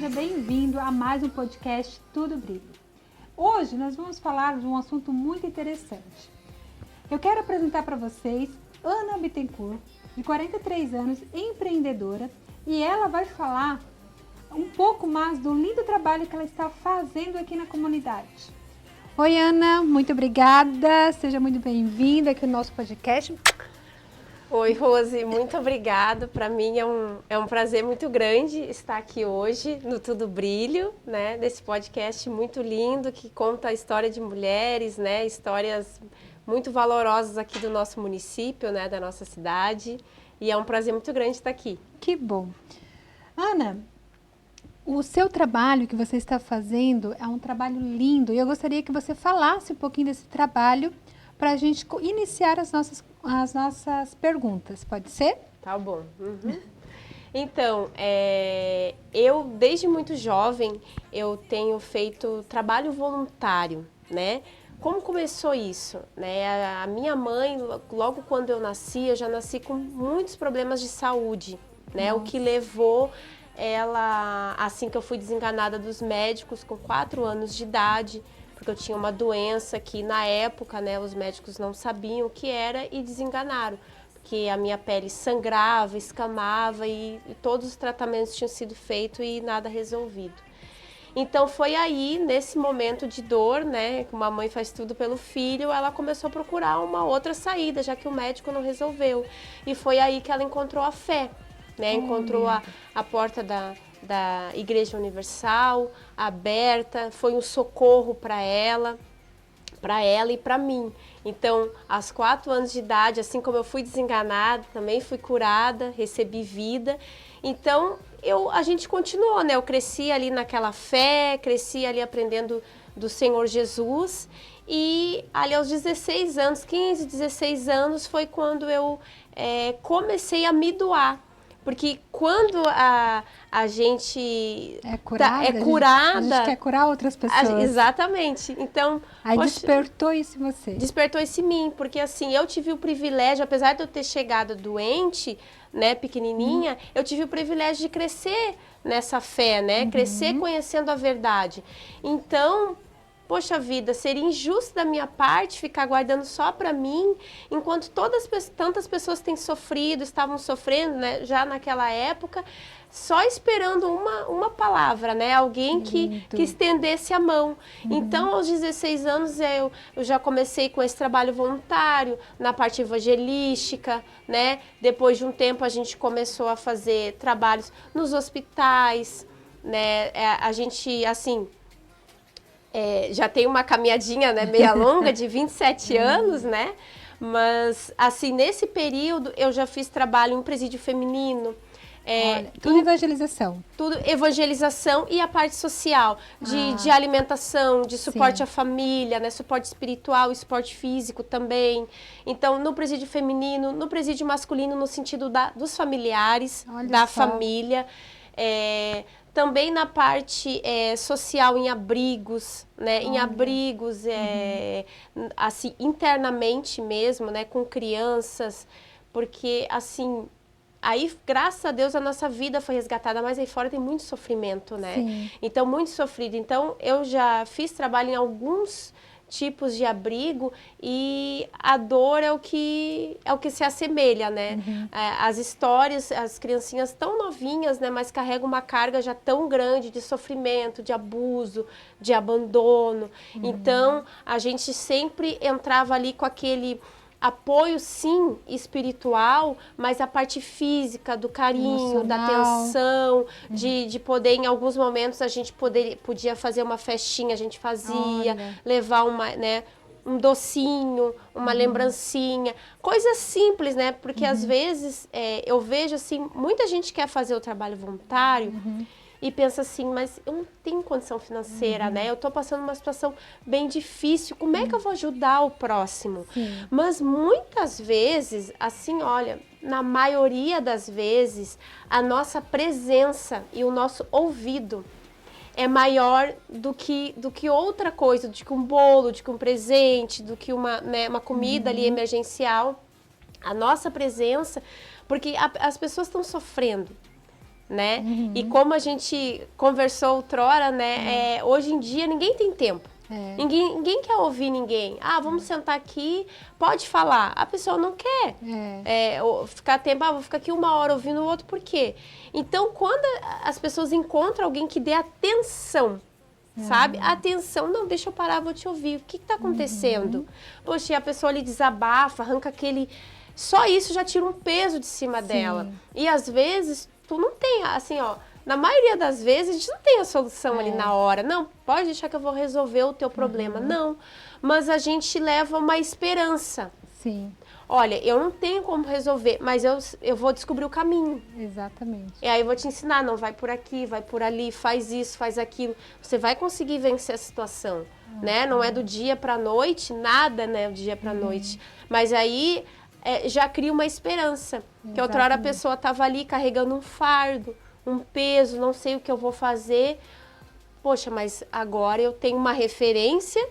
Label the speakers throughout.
Speaker 1: seja bem-vindo a mais um podcast Tudo Brilho. Hoje nós vamos falar de um assunto muito interessante. Eu quero apresentar para vocês Ana Bittencourt, de 43 anos, empreendedora, e ela vai falar um pouco mais do lindo trabalho que ela está fazendo aqui na comunidade. Oi, Ana, muito obrigada, seja muito bem-vinda aqui no nosso podcast.
Speaker 2: Oi, Rose, muito obrigada. Para mim é um prazer muito grande estar aqui hoje no Tudo Brilho, né? Desse podcast muito lindo que conta a história de mulheres, né? Histórias muito valorosas aqui do nosso município, né? Da nossa cidade. E é um prazer muito grande estar aqui.
Speaker 1: Que bom. Ana, o seu trabalho que você está fazendo é um trabalho lindo e eu gostaria que você falasse um pouquinho desse trabalho para a gente iniciar as nossas perguntas, pode ser?
Speaker 2: Tá bom. Uhum. Então, eu desde muito jovem, eu tenho feito trabalho voluntário, né? Como começou isso? Né? A minha mãe, logo quando eu nasci, eu já nasci com muitos problemas de saúde, né? O que levou ela, assim que eu fui desenganada dos médicos, com 4 anos de idade, porque eu tinha uma doença que na época, né, os médicos não sabiam o que era e desenganaram, porque a minha pele sangrava, escamava e todos os tratamentos tinham sido feitos e nada resolvido. Então foi aí, nesse momento de dor, né, que uma mãe faz tudo pelo filho, ela começou a procurar uma outra saída, já que o médico não resolveu. E foi aí que ela encontrou a fé, né, encontrou a porta da Igreja Universal aberta, foi um socorro para ela e para mim. Então, aos 4 anos de idade, assim como eu fui desenganada, também fui curada, recebi vida. Então, a gente continuou, né? Eu cresci ali naquela fé, cresci ali aprendendo do Senhor Jesus. E ali aos 16 anos, 15, 16 anos, foi quando eu comecei a me doar. Porque quando a gente
Speaker 1: é curada, a gente quer curar outras pessoas.
Speaker 2: Exatamente. Então,
Speaker 1: aí despertou isso em você.
Speaker 2: Despertou isso em mim, porque assim, eu tive o privilégio, apesar de eu ter chegado doente, né, pequenininha, eu tive o privilégio de crescer nessa fé, né, crescer conhecendo a verdade. Então, poxa vida, seria injusto da minha parte ficar guardando só para mim, enquanto tantas pessoas têm sofrido, estavam sofrendo, né, já naquela época, só esperando uma palavra, né, alguém que estendesse a mão. Então, aos 16 anos, eu já comecei com esse trabalho voluntário, na parte evangelística, né, depois de um tempo a gente começou a fazer trabalhos nos hospitais, né, a gente, assim... já tem uma caminhadinha, né, meia longa, de 27 anos, né? Mas, assim, nesse período, eu já fiz trabalho em presídio feminino.
Speaker 1: Tudo evangelização.
Speaker 2: Tudo evangelização e a parte social, de alimentação, de suporte à família, né, suporte espiritual, esporte físico também. Então, no presídio feminino, no presídio masculino, no sentido dos familiares, da família. Também na parte social, em abrigos, né? Em abrigos, assim, internamente mesmo, né? Com crianças, porque, assim, aí, graças a Deus, a nossa vida foi resgatada, mas aí fora tem muito sofrimento, né?
Speaker 1: Sim.
Speaker 2: Então, muito sofrido. Então, eu já fiz trabalho em alguns tipos de abrigo e a dor é o que se assemelha, né? As histórias, as criancinhas tão novinhas, né? Mas carregam uma carga já tão grande de sofrimento, de abuso, de abandono. Então, a gente sempre entrava ali com aquele apoio, sim, espiritual, mas a parte física, do carinho, da atenção, de poder, em alguns momentos, a gente podia fazer uma festinha, a gente fazia, levar um docinho, uma lembrancinha, coisas simples, né? Porque às vezes eu vejo assim, muita gente quer fazer o trabalho voluntário e pensa assim, mas eu não tenho condição financeira, né? Eu estou passando uma situação bem difícil, como é que eu vou ajudar o próximo? Mas muitas vezes, assim, olha, na maioria das vezes, a nossa presença e o nosso ouvido é maior do que outra coisa, do que um bolo, do que um presente, do que uma comida ali emergencial. A nossa presença, porque as pessoas estão sofrendo. né? E como a gente conversou outrora, né? Hoje em dia ninguém tem tempo. Ninguém quer ouvir ninguém. Ah, vamos sentar aqui, pode falar. A pessoa não quer ficar tempo, vou ficar aqui 1 hora ouvindo o outro, por quê? Então, quando as pessoas encontram alguém que dê atenção, sabe? Atenção, não, deixa eu parar, vou te ouvir. O que está acontecendo? Poxa, e a pessoa ali desabafa, arranca aquele... Só isso já tira um peso de cima dela. E às vezes, tu não tem, assim, ó... Na maioria das vezes, a gente não tem a solução ali na hora. Não, pode deixar que eu vou resolver o teu problema. Não, mas a gente leva uma esperança.
Speaker 1: Sim.
Speaker 2: Olha, eu não tenho como resolver, mas eu vou descobrir o caminho.
Speaker 1: Exatamente.
Speaker 2: E aí eu vou te ensinar, não, vai por aqui, vai por ali, faz isso, faz aquilo. Você vai conseguir vencer a situação, né? Não é do dia para a noite, nada, né, do dia para a noite. Mas aí já cria uma esperança. Que outra hora a pessoa estava ali carregando um fardo, um peso, não sei o que eu vou fazer. Poxa, mas agora eu tenho uma referência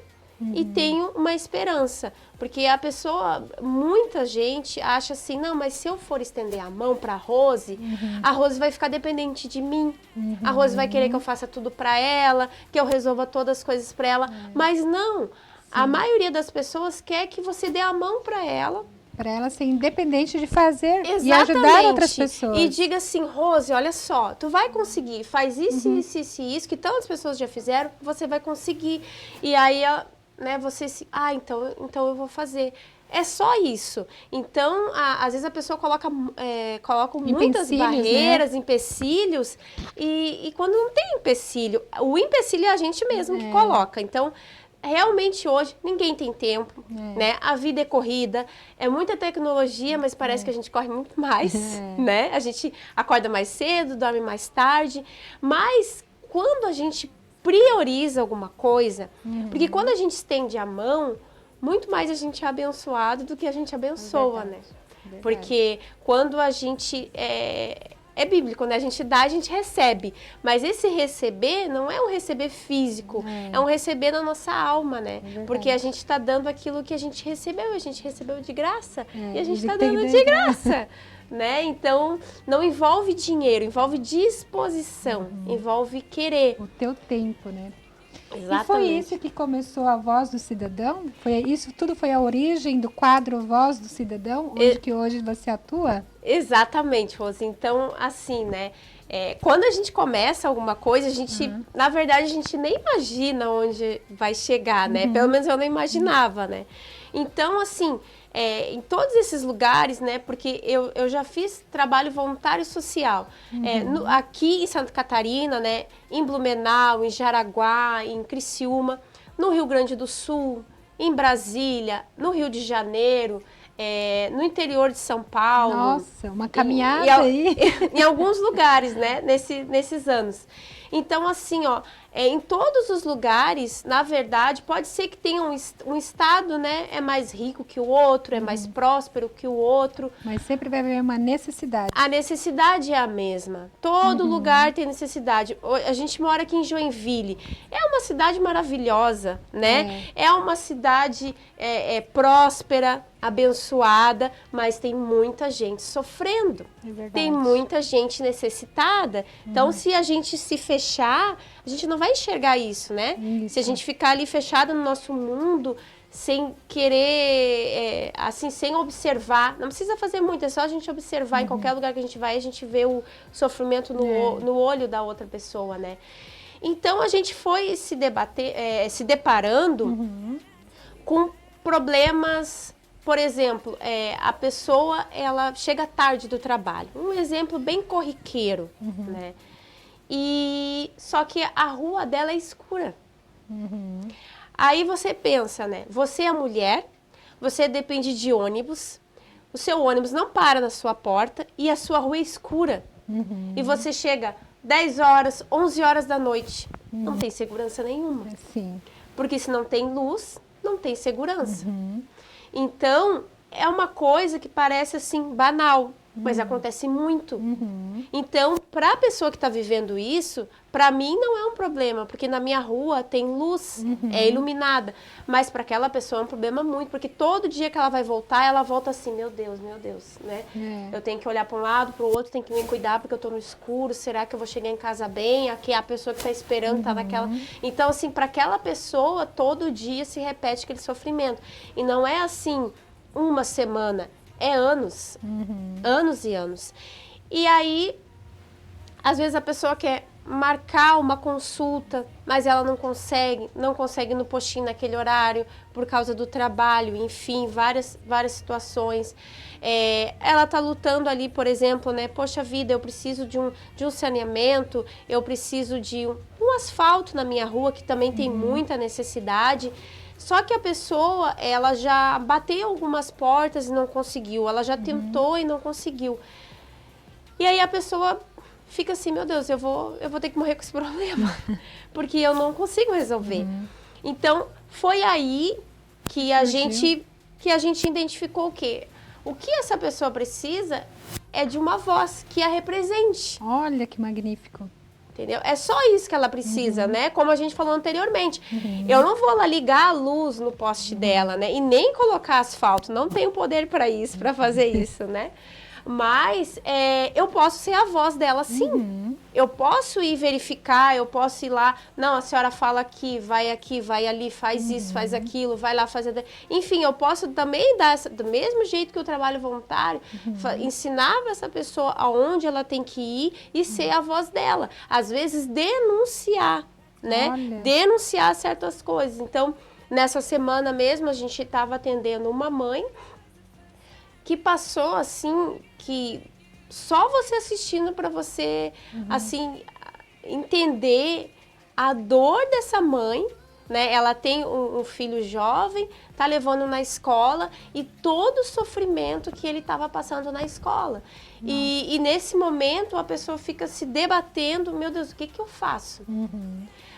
Speaker 2: e tenho uma esperança. Porque a pessoa, muita gente acha assim, não, mas se eu for estender a mão para a Rose vai ficar dependente de mim. A Rose vai querer que eu faça tudo para ela, que eu resolva todas as coisas para ela. Mas não, a maioria das pessoas quer que você dê a mão para ela.
Speaker 1: Para ela ser independente de fazer e ajudar outras pessoas.
Speaker 2: E diga assim, Rose, olha só, tu vai conseguir, faz isso, isso, isso, que tantas pessoas já fizeram, você vai conseguir. E aí, né, você então eu vou fazer. É só isso. Então, às vezes a pessoa coloca muitas barreiras, né? Empecilhos, e quando não tem empecilho, o empecilho é a gente mesmo que coloca. Então, realmente hoje ninguém tem tempo, né? A vida é corrida, é muita tecnologia, mas parece que a gente corre muito mais, né? A gente acorda mais cedo, dorme mais tarde, mas quando a gente prioriza alguma coisa, porque quando a gente estende a mão, muito mais a gente é abençoado do que a gente abençoa, né? Porque quando a gente... É bíblico, né? A gente dá, a gente recebe. Mas esse receber não é um receber físico, é um receber na nossa alma, né? Porque a gente está dando aquilo que a gente recebeu de graça. E a gente está dando de graça, né? Então, não envolve dinheiro, envolve disposição, envolve querer.
Speaker 1: O teu tempo, né?
Speaker 2: Exatamente.
Speaker 1: E foi isso que começou a Voz do Cidadão? Isso tudo foi a origem do quadro Voz do Cidadão, onde que hoje você atua?
Speaker 2: Exatamente, Rose. Então, assim, né? Quando a gente começa alguma coisa, a gente, na verdade, a gente nem imagina onde vai chegar, né? Pelo menos eu não imaginava, né? Então, assim, em todos esses lugares, né? Porque eu já fiz trabalho voluntário social. Aqui em Santa Catarina, né? Em Blumenau, em Jaraguá, em Criciúma, no Rio Grande do Sul, em Brasília, no Rio de Janeiro, no interior de São Paulo.
Speaker 1: Nossa, uma caminhada aí.
Speaker 2: Em alguns lugares, né? Nesses anos. Então, assim, ó, em todos os lugares, na verdade, pode ser que tenha um estado, né? É mais rico que o outro, é mais próspero que o outro.
Speaker 1: Mas sempre vai haver uma necessidade.
Speaker 2: A necessidade é a mesma. Todo lugar tem necessidade. A gente mora aqui em Joinville. É uma cidade maravilhosa, né? É uma cidade próspera, abençoada, mas tem muita gente sofrendo.
Speaker 1: É verdade.
Speaker 2: Tem muita gente necessitada. Então, se a gente se fechar, a gente não vai enxergar isso, né?
Speaker 1: Isso.
Speaker 2: Se a gente ficar ali fechado no nosso mundo, sem querer, assim, sem observar, não precisa fazer muito, é só a gente observar em qualquer lugar que a gente vai, a gente vê o sofrimento no olho da outra pessoa, né? Então, a gente foi se deparando com problemas. Por exemplo, a pessoa, ela chega tarde do trabalho. Um exemplo bem corriqueiro, né? Só que a rua dela é escura. Aí você pensa, né? Você é mulher, você depende de ônibus, o seu ônibus não para na sua porta e a sua rua é escura. E você chega 10 horas, 11 horas da noite. Não tem segurança nenhuma.
Speaker 1: Sim.
Speaker 2: Porque se não tem luz, não tem segurança. Então, é uma coisa que parece assim banal, mas acontece muito. Então, para a pessoa que está vivendo isso, para mim não é um problema, porque na minha rua tem luz, é iluminada. Mas para aquela pessoa é um problema muito, porque todo dia que ela vai voltar, ela volta assim, meu Deus, né? Eu tenho que olhar para um lado, para o outro, tenho que me cuidar porque eu estou no escuro, será que eu vou chegar em casa bem? Aqui a pessoa que está esperando está naquela... Então, assim, para aquela pessoa, todo dia se repete aquele sofrimento. E não é assim, uma semana, é anos, anos e anos. E aí, às vezes a pessoa quer marcar uma consulta, mas ela não consegue ir no postinho naquele horário, por causa do trabalho, enfim, várias situações. Ela está lutando ali, por exemplo, né? Poxa vida, eu preciso de um saneamento, eu preciso de um asfalto na minha rua, que também tem muita necessidade. Só que a pessoa, ela já bateu algumas portas e não conseguiu, ela já tentou e não conseguiu. E aí a pessoa fica assim, meu Deus, eu vou ter que morrer com esse problema, porque eu não consigo resolver. Então, foi aí que a gente identificou o quê? O que essa pessoa precisa é de uma voz que a represente.
Speaker 1: Olha que magnífico.
Speaker 2: Entendeu? É só isso que ela precisa, né? Como a gente falou anteriormente. Eu não vou lá ligar a luz no poste dela, né? E nem colocar asfalto. Não tenho poder para isso, para fazer isso, né? Mas eu posso ser a voz dela, sim. Eu posso ir verificar, eu posso ir lá. Não, a senhora fala aqui, vai ali, faz isso, faz aquilo, vai lá fazer... Enfim, eu posso também dar, do mesmo jeito que o trabalho voluntário, ensinar essa pessoa aonde ela tem que ir e ser a voz dela. Às vezes, denunciar, né?
Speaker 1: Olha.
Speaker 2: Denunciar certas coisas. Então, nessa semana mesmo, a gente estava atendendo uma mãe que passou, assim, que só você assistindo para você, assim, entender a dor dessa mãe, né? Ela tem um filho jovem, tá levando na escola e todo o sofrimento que ele estava passando na escola. E nesse momento a pessoa fica se debatendo, meu Deus, o que eu faço?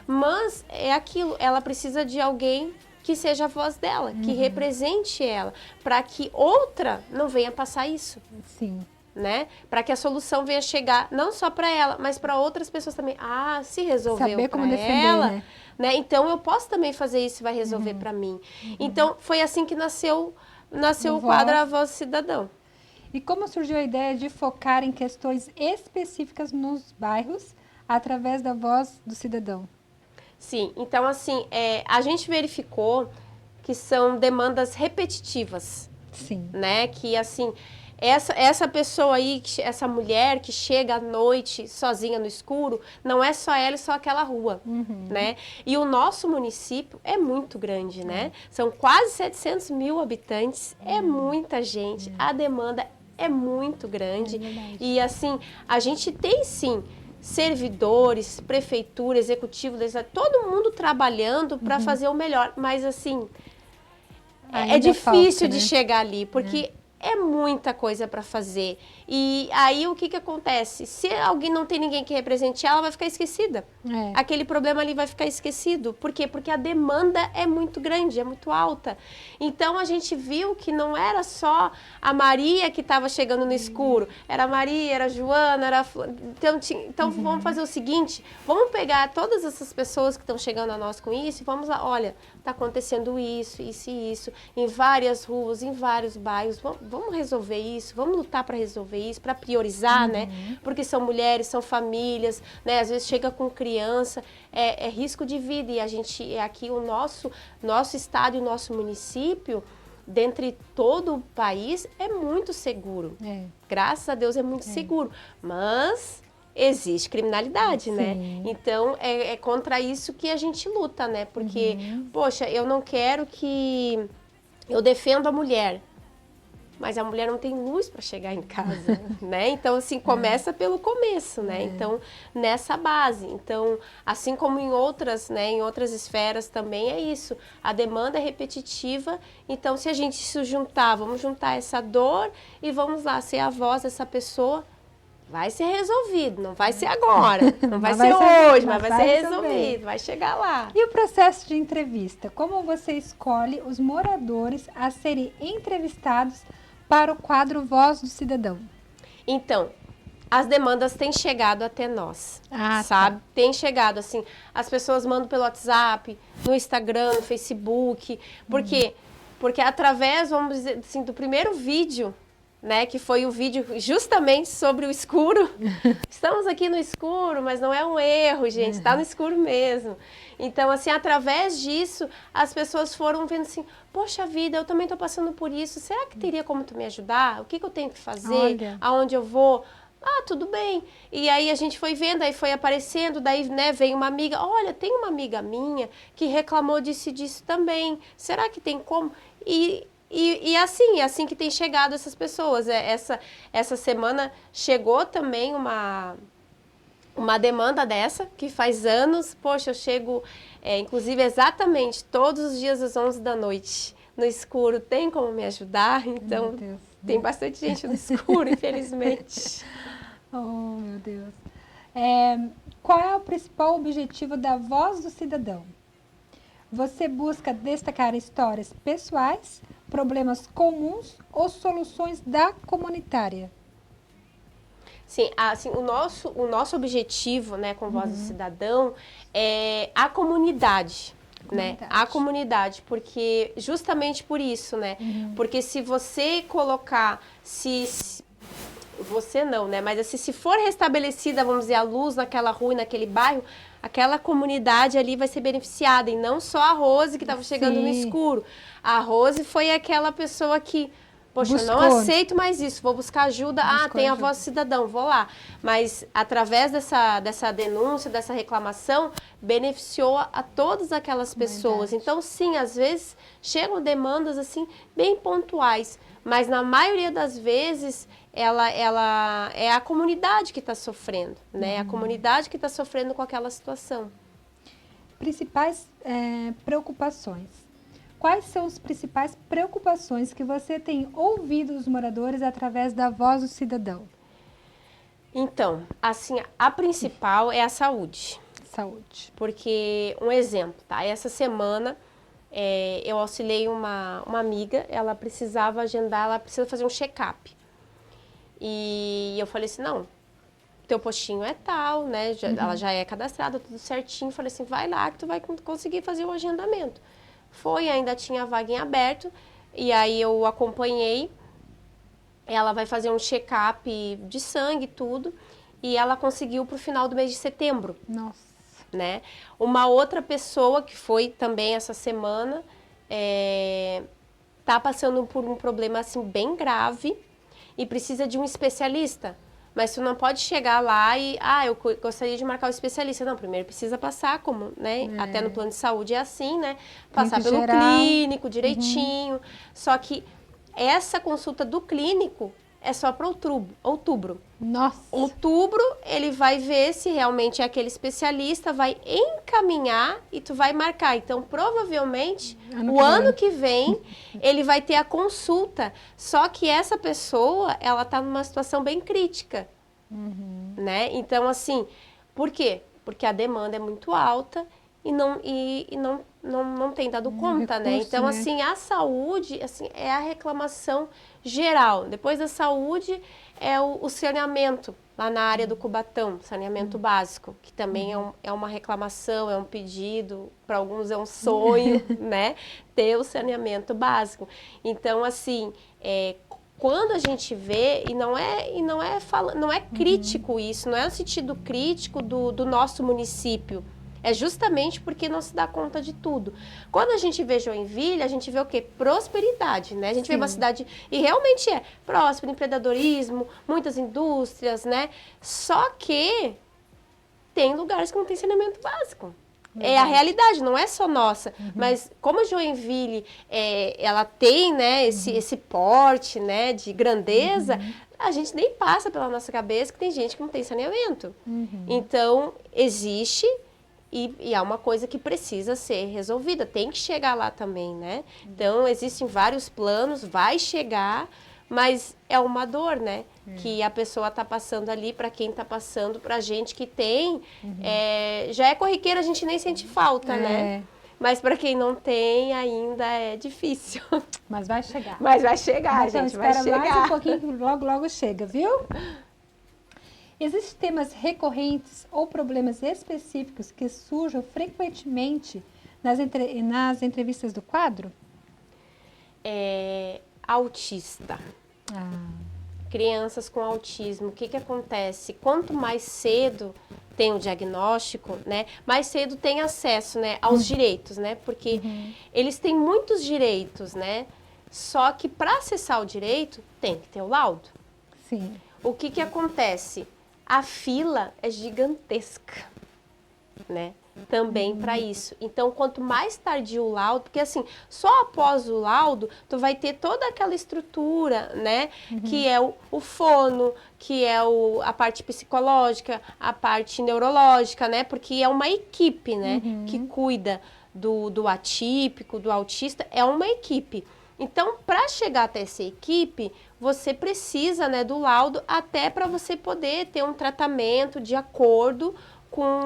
Speaker 2: Mas é aquilo, ela precisa de alguém que seja a voz dela, que represente ela, para que outra não venha passar isso.
Speaker 1: Sim.
Speaker 2: Né? Para que a solução venha chegar não só para ela, mas para outras pessoas também. Ah, se resolveu para ela, né? Então eu posso também fazer isso e vai resolver para mim. Então foi assim que nasceu o quadro A Voz do Cidadão.
Speaker 1: E como surgiu a ideia de focar em questões específicas nos bairros através da Voz do Cidadão?
Speaker 2: Sim, então assim, a gente verificou que são demandas repetitivas.
Speaker 1: Sim.
Speaker 2: Né? Que assim, essa pessoa aí, essa mulher que chega à noite sozinha no escuro, não é só ela e só aquela rua, né? E o nosso município é muito grande, né? São quase 700 mil habitantes, é muita gente, a demanda é muito grande. E assim, a gente tem sim servidores, prefeitura, executivo, todo mundo trabalhando para fazer o melhor, mas assim, é difícil de chegar ali, porque é muita coisa para fazer. E aí o que acontece? Se alguém não tem ninguém que represente ela, vai ficar esquecida. Aquele problema ali vai ficar esquecido. Por quê? Porque a demanda é muito grande, é muito alta. Então a gente viu que não era só a Maria que estava chegando no escuro. Era a Maria, era a Joana, era a... Então vamos fazer o seguinte, vamos pegar todas essas pessoas que estão chegando a nós com isso e vamos lá, olha, está acontecendo isso, isso e isso, em várias ruas, em vários bairros, vamos resolver isso, vamos lutar para resolver isso, para priorizar, né? Porque são mulheres, são famílias, né? Às vezes chega com criança, é risco de vida e a gente, aqui o nosso estado e o nosso município, dentre todo o país, é muito seguro. Graças a Deus é muito seguro, mas existe criminalidade, né? Então, é contra isso que a gente luta, né? Porque, poxa, eu não quero que... Eu defendo a mulher, mas a mulher não tem luz para chegar em casa, né? Então, assim, começa pelo começo, né? Então, nessa base. Então, assim como em outras, né, em outras esferas também é isso. A demanda é repetitiva, então se a gente se juntar, vamos juntar essa dor e vamos lá ser a voz dessa pessoa, vai ser resolvido, não vai ser agora, não vai ser hoje, mas vai ser resolvido, vai chegar lá.
Speaker 1: E o processo de entrevista? Como você escolhe os moradores a serem entrevistados para o quadro Voz do Cidadão?
Speaker 2: Então, as demandas têm chegado até nós, sabe?
Speaker 1: Tá.
Speaker 2: Tem chegado, assim, as pessoas mandam pelo WhatsApp, no Instagram, no Facebook. Por quê? Porque através, vamos dizer assim, do primeiro vídeo, né, que foi o vídeo justamente sobre o escuro. Estamos aqui no escuro, mas não é um erro, gente, está no escuro mesmo. Então, assim, através disso, as pessoas foram vendo assim, poxa vida, eu também estou passando por isso, será que teria como tu me ajudar? O que eu tenho que fazer?
Speaker 1: Olha.
Speaker 2: Aonde eu vou? Ah, tudo bem. E aí a gente foi vendo, aí foi aparecendo, daí, né, veio uma amiga, olha, tem uma amiga minha que reclamou disso e disso também, será que tem como? E assim, é assim que tem chegado essas pessoas. Essa semana chegou também uma demanda dessa, que faz anos, poxa, eu chego, inclusive exatamente todos os dias às 11 da noite, no escuro, tem como me ajudar? Então, tem bastante gente no escuro, infelizmente.
Speaker 1: Oh, meu Deus. Qual é o principal objetivo da Voz do Cidadão? Você busca destacar histórias pessoais, problemas comuns ou soluções da comunitária?
Speaker 2: Sim, assim, o nosso objetivo, né, com Voz do Cidadão é a comunidade. Né? A comunidade, porque justamente por isso, né? Porque se você colocar, você não, né? Mas assim, se for restabelecida, vamos dizer, a luz naquela rua, naquele bairro, aquela comunidade ali vai ser beneficiada. E não só a Rose que estava chegando no escuro. A Rose foi aquela pessoa que, poxa, eu não aceito mais isso, vou buscar ajuda. Tem a Voz do Cidadão, vou lá. Mas através dessa denúncia, dessa reclamação, beneficiou a todas aquelas pessoas. Então, sim, às vezes chegam demandas assim bem pontuais, mas na maioria das vezes ela é a comunidade que está sofrendo, né? A comunidade que está sofrendo com aquela situação.
Speaker 1: Principais preocupações. Quais são as principais preocupações que você tem ouvido dos moradores através da Voz do Cidadão?
Speaker 2: Então, assim, a principal é a saúde.
Speaker 1: Saúde.
Speaker 2: Porque, um exemplo, tá? Essa semana eu auxiliei uma amiga, ela precisava agendar, ela precisa fazer um check-up. E eu falei assim, não, teu postinho é tal, né? Ela já é cadastrada, tudo certinho. Falei assim, vai lá que tu vai conseguir fazer o agendamento. Foi, ainda tinha a vaga em aberto, e aí eu acompanhei. Ela vai fazer um check-up de sangue e tudo, e ela conseguiu para o final do mês de setembro.
Speaker 1: Nossa.
Speaker 2: Né? Uma outra pessoa que foi também essa semana tá passando por um problema assim bem grave e precisa de um especialista. Mas tu não pode chegar lá e, eu gostaria de marcar o especialista. Não, primeiro precisa passar, como, né? Até no plano de saúde é assim, né? Passar pelo clínico direitinho. Só que essa consulta do clínico é só para outubro.
Speaker 1: Nossa!
Speaker 2: Outubro, ele vai ver se realmente é aquele especialista, vai encaminhar e tu vai marcar. Então, provavelmente, ano que vem, ele vai ter a consulta. Só que essa pessoa, ela tá numa situação bem crítica, né? Então, assim, por quê? Porque a demanda é muito alta e não tem dado conta, né? Então, assim, a saúde, assim, é a reclamação geral. Depois da saúde é o saneamento, lá na área do Cubatão, saneamento básico, que também é uma reclamação, é um pedido, para alguns é um sonho, né? Ter o saneamento básico. Então, assim, quando a gente vê, não é crítico isso, não é no sentido crítico do nosso município. É justamente porque não se dá conta de tudo. Quando a gente vê Joinville, a gente vê o quê? Prosperidade, né? A gente vê uma cidade, e realmente é próspera, empreendedorismo, muitas indústrias, né? Só que tem lugares que não tem saneamento básico. É a realidade, não é só nossa. Mas como Joinville, ela tem, né, esse porte, né, de grandeza, a gente nem passa pela nossa cabeça que tem gente que não tem saneamento. Então, existe... E é uma coisa que precisa ser resolvida, tem que chegar lá também, né? Então, existem vários planos, vai chegar, mas é uma dor, né? Que a pessoa está passando ali, para quem está passando, para a gente que tem, já é corriqueiro, a gente nem sente falta, né? Mas para quem não tem, ainda é difícil.
Speaker 1: Mas vai chegar.
Speaker 2: Mas vai chegar,
Speaker 1: então,
Speaker 2: gente, vai chegar.
Speaker 1: Mais um pouquinho que logo, logo chega, viu? Existem temas recorrentes ou problemas específicos que surjam frequentemente nas entrevistas do quadro?
Speaker 2: Autista. Crianças com autismo, o que acontece? Quanto mais cedo tem o diagnóstico, né, mais cedo tem acesso, né, aos direitos, né, porque eles têm muitos direitos, né, só que para acessar o direito tem que ter o laudo.
Speaker 1: Sim.
Speaker 2: O que acontece? A fila é gigantesca, né, também para isso. Então, quanto mais tardio o laudo, porque assim, só após o laudo, tu vai ter toda aquela estrutura, né, que é o fono, que é a parte psicológica, a parte neurológica, né, porque é uma equipe, né, que cuida do atípico, do autista, é uma equipe. Então, para chegar até essa equipe, você precisa, né, do laudo até para você poder ter um tratamento de acordo com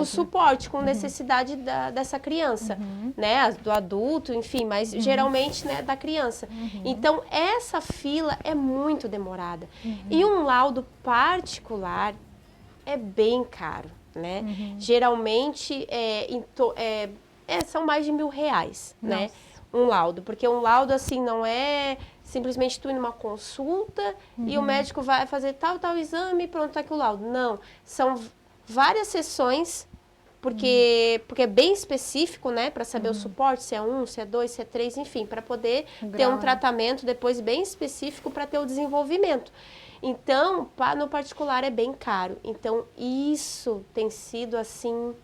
Speaker 2: o suporte, com necessidade dessa criança, né, do adulto, enfim, mas geralmente, né, da criança. Então, essa fila é muito demorada. E um laudo particular é bem caro, né? Geralmente, são mais de R$1.000, né? Um laudo, porque um laudo, assim, não é simplesmente tu ir numa consulta e o médico vai fazer tal exame e pronto, tá aqui o laudo. Não, são várias sessões, porque é bem específico, né, para saber o suporte, se é 1, se é 2, se é 3, enfim, para poder ter um tratamento depois bem específico para ter o desenvolvimento. Então, no particular é bem caro. Então, isso tem sido, assim,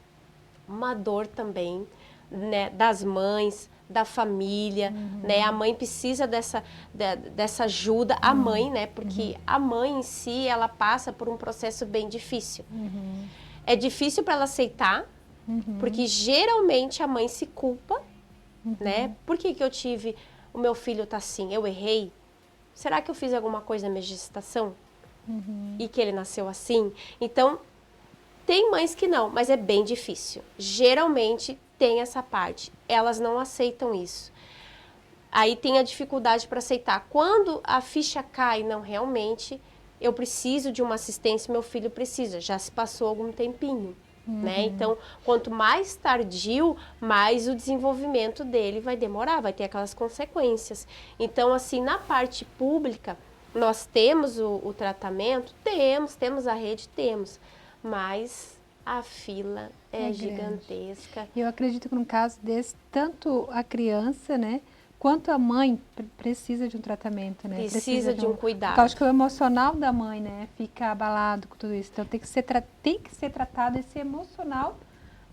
Speaker 2: uma dor também, né, das mães, da família, né? A mãe precisa dessa ajuda, a mãe, né? Porque a mãe em si, ela passa por um processo bem difícil. É difícil para ela aceitar, porque geralmente a mãe se culpa, né? Por que o meu filho tá assim? Eu errei? Será que eu fiz alguma coisa na minha gestação? E que ele nasceu assim? Então, tem mães que não, mas é bem difícil. Geralmente tem essa parte. Elas não aceitam isso. Aí tem a dificuldade para aceitar. Quando a ficha cai, não, realmente, eu preciso de uma assistência, meu filho precisa. Já se passou algum tempinho, né? Então, quanto mais tardio, mais o desenvolvimento dele vai demorar, vai ter aquelas consequências. Então, assim, na parte pública, nós temos o tratamento? Temos a rede? Temos. Mas a fila é gigantesca.
Speaker 1: Eu acredito que no caso desse, tanto a criança, né, quanto a mãe precisa de um tratamento, né?
Speaker 2: Precisa de um cuidado.
Speaker 1: Porque eu acho que o emocional da mãe, né, fica abalado com tudo isso. Então tem que ser tratado esse emocional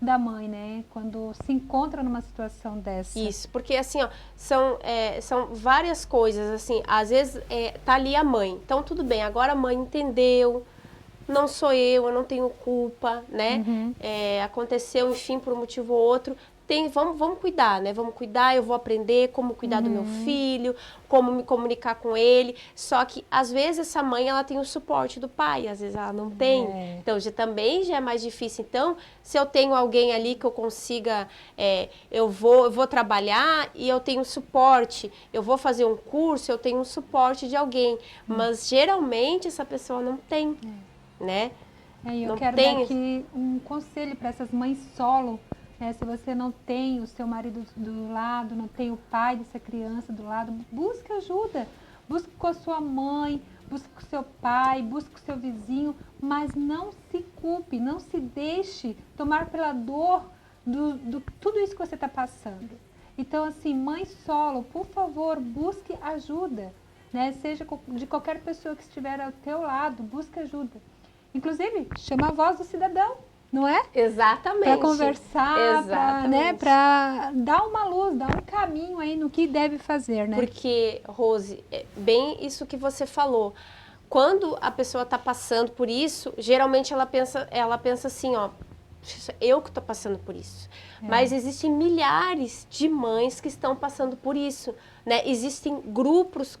Speaker 1: da mãe, né, quando se encontra numa situação dessa.
Speaker 2: Isso, porque assim, ó, são várias coisas, assim, às vezes tá ali a mãe. Então tudo bem, agora a mãe entendeu. Não sou eu não tenho culpa, né? Aconteceu, enfim, por um motivo ou outro. Vamos cuidar, né? Vamos cuidar, eu vou aprender como cuidar do meu filho, como me comunicar com ele. Só que, às vezes, essa mãe, ela tem o suporte do pai, às vezes ela não tem. Então, também é mais difícil. Então, se eu tenho alguém ali que eu consiga, eu vou trabalhar e eu tenho suporte, eu vou fazer um curso, eu tenho um suporte de alguém. Mas, geralmente, essa pessoa não tem. Né?
Speaker 1: Eu quero dar aqui um conselho para essas mães solo, né? Se você não tem o seu marido do lado, não tem o pai dessa criança do lado, busque ajuda, busque com a sua mãe, busque com o seu pai, busque com o seu vizinho, mas não se culpe, não se deixe tomar pela dor do tudo isso que você está passando. Então, assim, mãe solo, por favor, busque ajuda, né? Seja de qualquer pessoa que estiver ao teu lado, busque ajuda. Inclusive, chama a voz do cidadão, não é?
Speaker 2: Exatamente.
Speaker 1: Para conversar, para dar uma luz, dar um caminho aí no que deve fazer, né?
Speaker 2: Porque, Rose, bem isso que você falou. Quando a pessoa está passando por isso, geralmente ela pensa assim, ó, eu que estou passando por isso. Mas existem milhares de mães que estão passando por isso. né? Existem grupos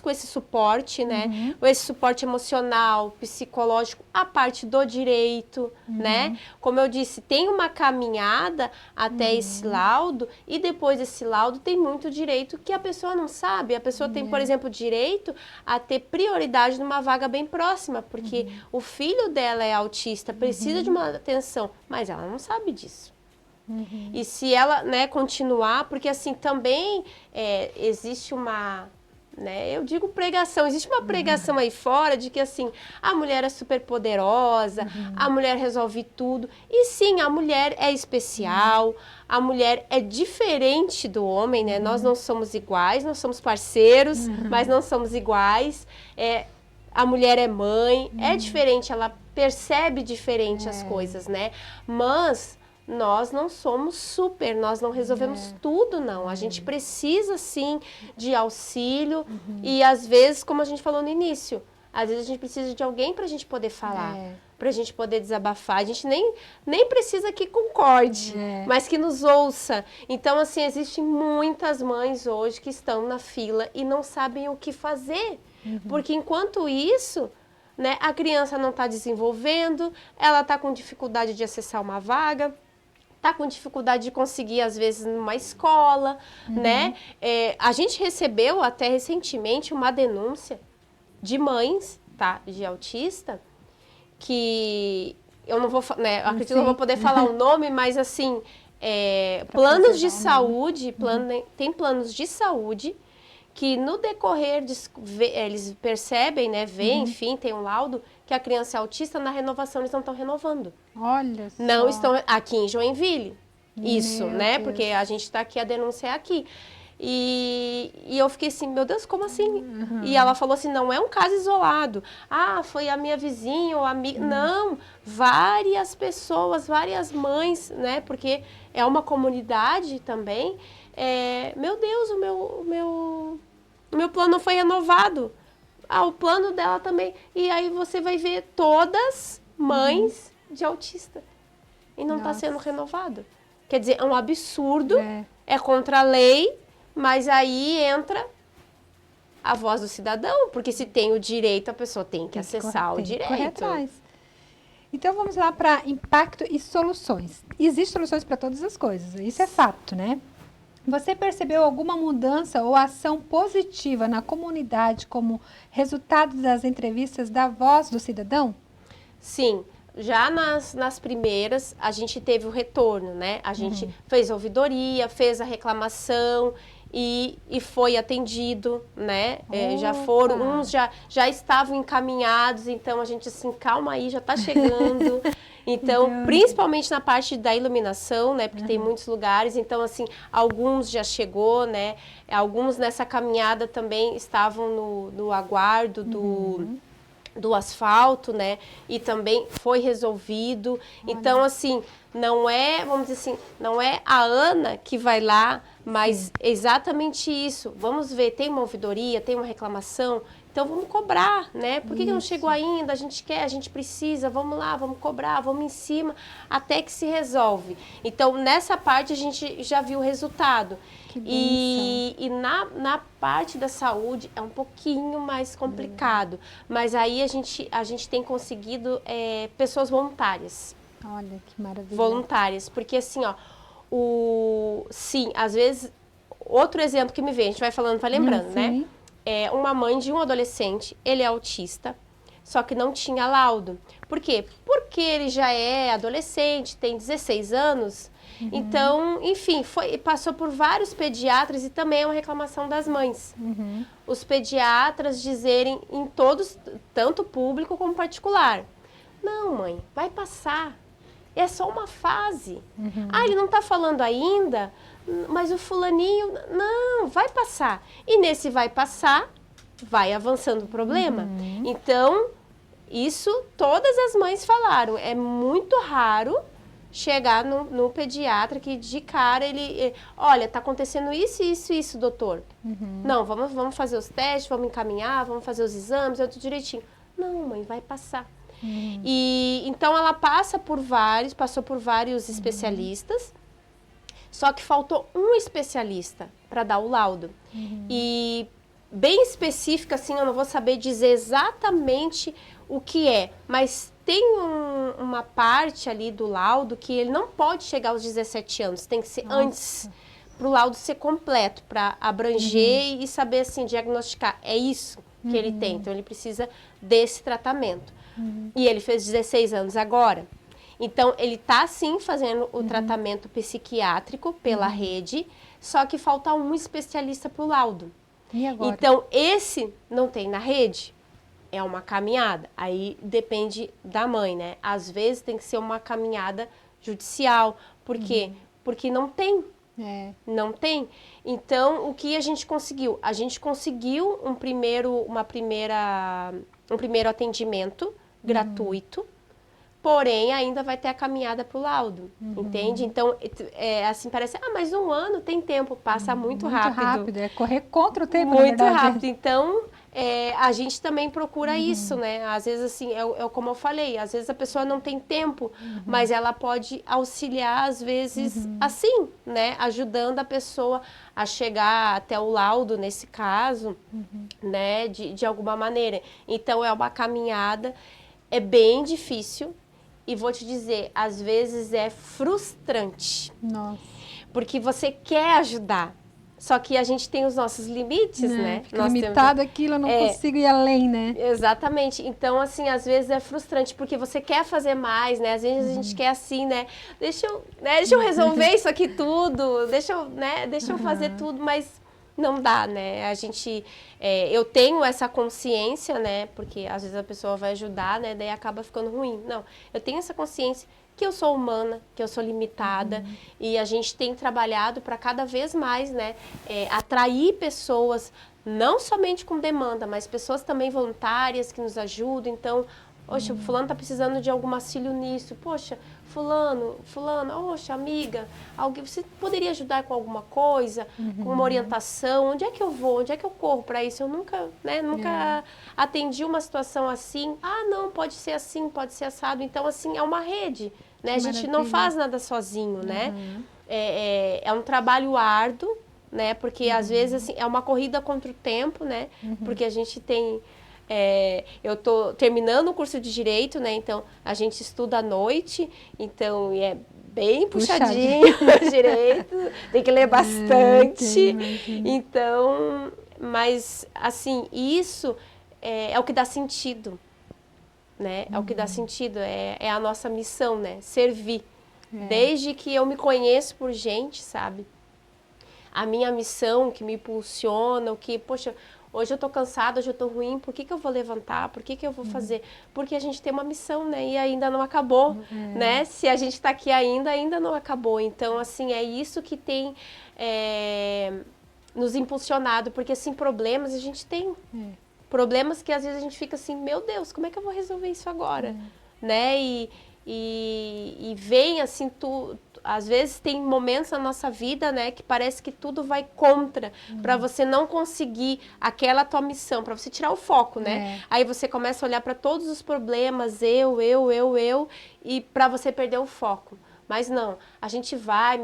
Speaker 2: com esse suporte, né? Com esse suporte emocional, psicológico, a parte do direito, né? Como eu disse, tem uma caminhada até esse laudo e depois desse laudo tem muito direito que a pessoa não sabe. A pessoa tem, por exemplo, direito a ter prioridade numa vaga bem próxima, porque o filho dela é autista, precisa de uma atenção, mas ela não sabe disso. E se ela, né, continuar, porque assim, também existe uma, né, eu digo pregação, existe uma pregação aí fora de que assim, a mulher é super poderosa, a mulher resolve tudo, e sim, a mulher é especial, a mulher é diferente do homem, né, nós não somos iguais, nós somos parceiros, mas não somos iguais, a mulher é mãe, é diferente, ela percebe diferente as coisas, né, mas nós não somos super, nós não resolvemos tudo, não. A gente precisa, sim, de auxílio e, às vezes, como a gente falou no início, às vezes a gente precisa de alguém para a gente poder falar, para a gente poder desabafar. A gente nem precisa que concorde, mas que nos ouça. Então, assim, existem muitas mães hoje que estão na fila e não sabem o que fazer, porque enquanto isso, né, a criança não está desenvolvendo, ela está com dificuldade de acessar uma vaga, está com dificuldade de conseguir, às vezes, numa escola, né? A gente recebeu até recentemente uma denúncia de mães, tá, de autista, que eu não vou, né, acredito que não vou poder falar o nome, mas assim, planos de saúde, tem planos de saúde que no decorrer, eles percebem, né, veem, enfim, tem um laudo, que a criança é autista, na renovação eles não estão renovando.
Speaker 1: Olha só.
Speaker 2: Não estão, aqui em Joinville, isso,
Speaker 1: Meu
Speaker 2: né,
Speaker 1: Deus.
Speaker 2: porque a gente está aqui, a denúncia é aqui. E eu fiquei assim, meu Deus, como assim? E ela falou assim, não é um caso isolado. Ah, foi a minha vizinha ou amiga. Não, várias pessoas, várias mães, né, porque é uma comunidade também. Meu Deus, o meu plano não foi renovado. Ah, o plano dela também. E aí você vai ver todas mães de autista. E não está sendo renovado. Quer dizer, é um absurdo, é contra a lei, mas aí entra a voz do cidadão, porque se tem o direito, a pessoa tem que acessar o direito.
Speaker 1: Correr atrás. Então vamos lá para impacto e soluções. Existem soluções para todas as coisas, isso é fato, né? Você percebeu alguma mudança ou ação positiva na comunidade como resultado das entrevistas da Voz do Cidadão?
Speaker 2: Sim, já nas primeiras a gente teve o retorno, né? A gente fez a ouvidoria, fez a reclamação e foi atendido, né? Já foram, uns já estavam encaminhados, então a gente assim, calma aí, já está chegando. Então, principalmente na parte da iluminação, né? Porque tem muitos lugares, então assim, alguns já chegou, né? Alguns nessa caminhada também estavam no aguardo do asfalto, né? E também foi resolvido. Olha. Então, assim, não é, vamos dizer assim, não é a Ana que vai lá, mas exatamente isso. Vamos ver, tem uma ouvidoria, tem uma reclamação, então vamos cobrar, né? Por que não chegou ainda? A gente quer, a gente precisa, vamos lá, vamos cobrar, vamos em cima, até que se resolve. Então, nessa parte a gente já viu o resultado. E na parte da saúde é um pouquinho mais complicado, mas aí a gente tem conseguido pessoas voluntárias.
Speaker 1: Olha, que maravilha.
Speaker 2: Voluntárias, porque assim, ó, sim, às vezes, outro exemplo que me vem, a gente vai falando, vai lembrando, né? É uma mãe de um adolescente, ele é autista, só que não tinha laudo. Por quê? Porque ele já é adolescente, tem 16 anos, então, enfim, passou por vários pediatras e também é uma reclamação das mães. Os pediatras dizerem em todos, tanto público como particular, não, mãe, vai passar, é só uma fase. Ah, ele não está falando ainda, mas o fulaninho, não, vai passar. E nesse vai passar, vai avançando o problema. Então, isso todas as mães falaram, é muito raro chegar no pediatra que de cara ele olha, tá acontecendo isso, doutor. Não, vamos fazer os testes, vamos encaminhar, vamos fazer os exames, tudo direitinho. Não, mãe, vai passar. E então ela passou por vários especialistas, só que faltou um especialista para dar o laudo. E bem específica, assim, eu não vou saber dizer exatamente o que é, mas tem uma parte ali do laudo que ele não pode chegar aos 17 anos, tem que ser antes, para o laudo ser completo, para abranger e saber, assim, diagnosticar, é isso que ele tem, então ele precisa desse tratamento. E ele fez 16 anos agora. Então, ele está, sim, fazendo o tratamento psiquiátrico pela rede, só que falta um especialista para o laudo.
Speaker 1: E agora?
Speaker 2: Então, esse não tem na rede, é uma caminhada. Aí depende da mãe, né? Às vezes tem que ser uma caminhada judicial. Por quê? Porque não tem. Não tem. Então, o que a gente conseguiu? A gente conseguiu um primeiro atendimento gratuito, porém ainda vai ter a caminhada para o laudo, entende? Então, assim, parece, mas um ano tem tempo, passa muito rápido.
Speaker 1: Muito rápido, é correr contra o tempo,
Speaker 2: Muito
Speaker 1: na verdade.
Speaker 2: rápido. Então, a gente também procura isso, né? Às vezes, assim, como eu falei, às vezes a pessoa não tem tempo, mas ela pode auxiliar, às vezes, assim, né? Ajudando a pessoa a chegar até o laudo, nesse caso, né? De alguma maneira. Então, é uma caminhada, é bem difícil. E vou te dizer, às vezes é frustrante.
Speaker 1: Nossa.
Speaker 2: Porque você quer ajudar. Só que a gente tem os nossos limites, né?
Speaker 1: Fica limitado aquilo, eu não consigo ir além, né?
Speaker 2: Exatamente. Então, assim, às vezes é frustrante, porque você quer fazer mais, né? Às vezes a gente quer assim, né? Deixa eu resolver isso aqui tudo, deixa eu fazer tudo, mas não dá, né? A gente, eu tenho essa consciência, né? Porque às vezes a pessoa vai ajudar, né? Daí acaba ficando ruim. Não, eu tenho essa consciência que eu sou humana, que eu sou limitada, e a gente tem trabalhado para cada vez mais, né? Atrair pessoas, não somente com demanda, mas pessoas também voluntárias que nos ajudam. Então, poxa, o fulano está precisando de algum auxílio nisso. Poxa, fulana, poxa, amiga, você poderia ajudar com alguma coisa, com uma orientação? Onde é que eu vou? Onde é que eu corro para isso? Eu nunca atendi uma situação assim. Não, pode ser assim, pode ser assado. Então, assim, é uma rede, né? A gente não faz nada sozinho, né? É um trabalho árduo, né? Porque, às vezes, assim, é uma corrida contra o tempo, né? Porque a gente tem... eu estou terminando o curso de Direito, né? Então, a gente estuda à noite, então é bem puxadinho o Direito, tem que ler bastante. Então, mas, assim, isso é o que dá sentido, né? É o que dá sentido, é a nossa missão, né? Servir. Desde que eu me conheço por gente, sabe? A minha missão que me impulsiona, o que, poxa... Hoje eu tô cansada, hoje eu tô ruim, por que eu vou levantar? Por que eu vou fazer? Porque a gente tem uma missão, né? E ainda não acabou, né? Se a gente tá aqui ainda não acabou. Então, assim, é isso que tem nos impulsionado, porque, assim, problemas a gente tem. Problemas que às vezes a gente fica assim, meu Deus, como é que eu vou resolver isso agora? Né? E vem, assim, às vezes tem momentos na nossa vida, né, que parece que tudo vai contra, para você não conseguir aquela tua missão, para você tirar o foco, né? Aí você começa a olhar para todos os problemas, eu, e para você perder o foco. Mas não, a gente vai,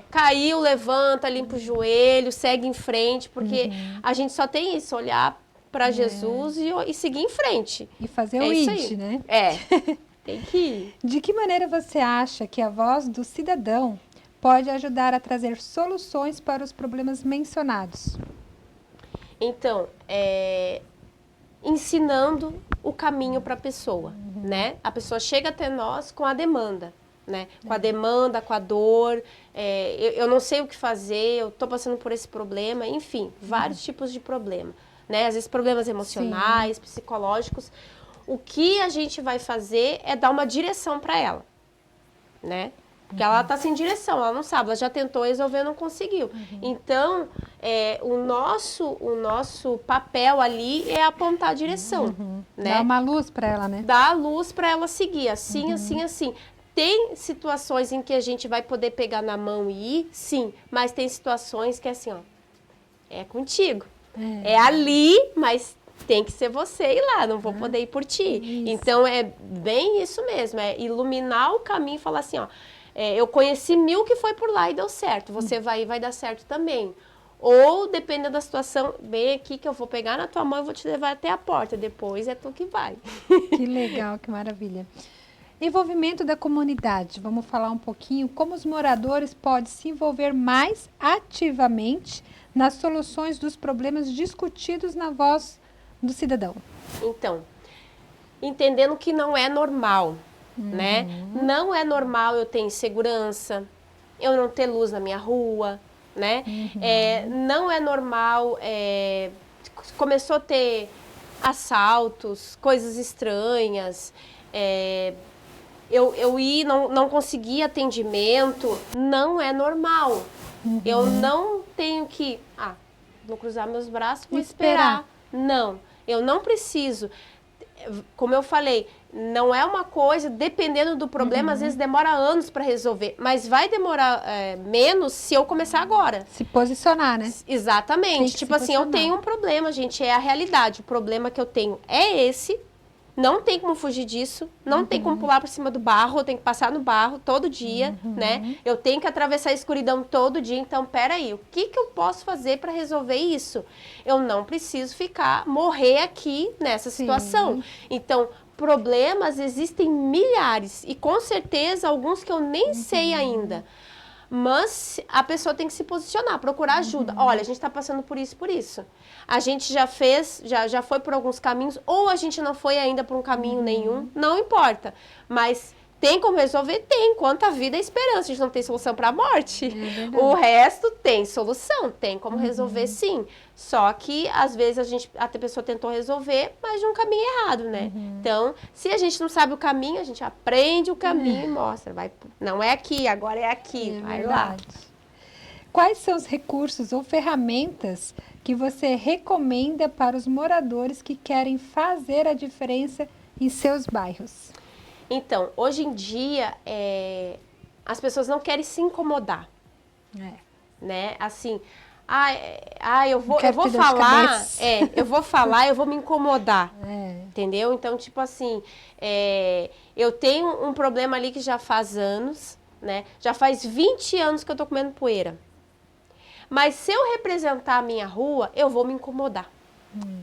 Speaker 2: caiu, levanta, limpa o joelho, segue em frente, porque a gente só tem isso, olhar para Jesus e seguir em frente.
Speaker 1: E fazer o ID, né?
Speaker 2: Tem que ir.
Speaker 1: De que maneira você acha que a voz do cidadão pode ajudar a trazer soluções para os problemas mencionados?
Speaker 2: Então, ensinando o caminho para a pessoa, né? A pessoa chega até nós com a demanda, né? Com a demanda, com a dor, eu não sei o que fazer, eu estou passando por esse problema, enfim, vários tipos de problema, né? Às vezes problemas emocionais, psicológicos. O que a gente vai fazer é dar uma direção para ela, né? Porque ela está sem direção, ela não sabe, ela já tentou resolver, não conseguiu. Então, o nosso papel ali é apontar a direção, né?
Speaker 1: Dar uma luz para ela, né?
Speaker 2: Dar a luz para ela seguir, assim, assim. Tem situações em que a gente vai poder pegar na mão e ir, sim, mas tem situações que é assim, ó, é contigo. É ali, mas tem que ser você ir lá, não vou poder ir por ti. Isso. Então, é bem isso mesmo, é iluminar o caminho e falar assim, ó, eu conheci 1000 que foi por lá e deu certo, você vai dar certo também. Ou, dependendo da situação, vem aqui que eu vou pegar na tua mão e vou te levar até a porta, depois é tu que vai.
Speaker 1: Que legal, que maravilha. Envolvimento da comunidade. Vamos falar um pouquinho como os moradores podem se envolver mais ativamente nas soluções dos problemas discutidos na voz do cidadão.
Speaker 2: Então, entendendo que não é normal, né? Não é normal eu ter insegurança, eu não ter luz na minha rua, né? Não é normal, começou a ter assaltos, coisas estranhas, eu ir, não conseguir atendimento, não é normal. Eu não tenho que, vou cruzar meus braços, vou esperar. Não, eu não preciso. Como eu falei, não é uma coisa, dependendo do problema, às vezes demora anos para resolver, mas vai demorar menos se eu começar agora.
Speaker 1: Se posicionar, né?
Speaker 2: Exatamente. Tipo assim, eu tenho um problema, gente, é a realidade. O problema que eu tenho é esse. Não tem como fugir disso, não tem como pular por cima do barro, eu tenho que passar no barro todo dia, né? Eu tenho que atravessar a escuridão todo dia, então peraí, o que eu posso fazer para resolver isso? Eu não preciso morrer aqui nessa situação. Então, problemas existem milhares e com certeza alguns que eu nem sei ainda. Mas a pessoa tem que se posicionar, procurar ajuda. Olha, a gente está passando por isso, por isso. A gente já foi por alguns caminhos, ou a gente não foi ainda por um caminho nenhum, não importa. Mas tem como resolver? Tem. Enquanto a vida é esperança, a gente não tem solução para a morte. O resto tem solução, tem como resolver sim. Só que, às vezes, a pessoa tentou resolver, mas de um caminho errado, né? Então, se a gente não sabe o caminho, a gente aprende o caminho e mostra. Não é aqui, agora é aqui. Vai lá.
Speaker 1: Quais são os recursos ou ferramentas que você recomenda para os moradores que querem fazer a diferença em seus bairros?
Speaker 2: Então, hoje em dia, as pessoas não querem se incomodar, né? Assim, eu vou falar, eu vou me incomodar, entendeu? Então, tipo assim, eu tenho um problema ali que já faz anos, né? Já faz 20 anos que eu tô comendo poeira. Mas se eu representar a minha rua, eu vou me incomodar.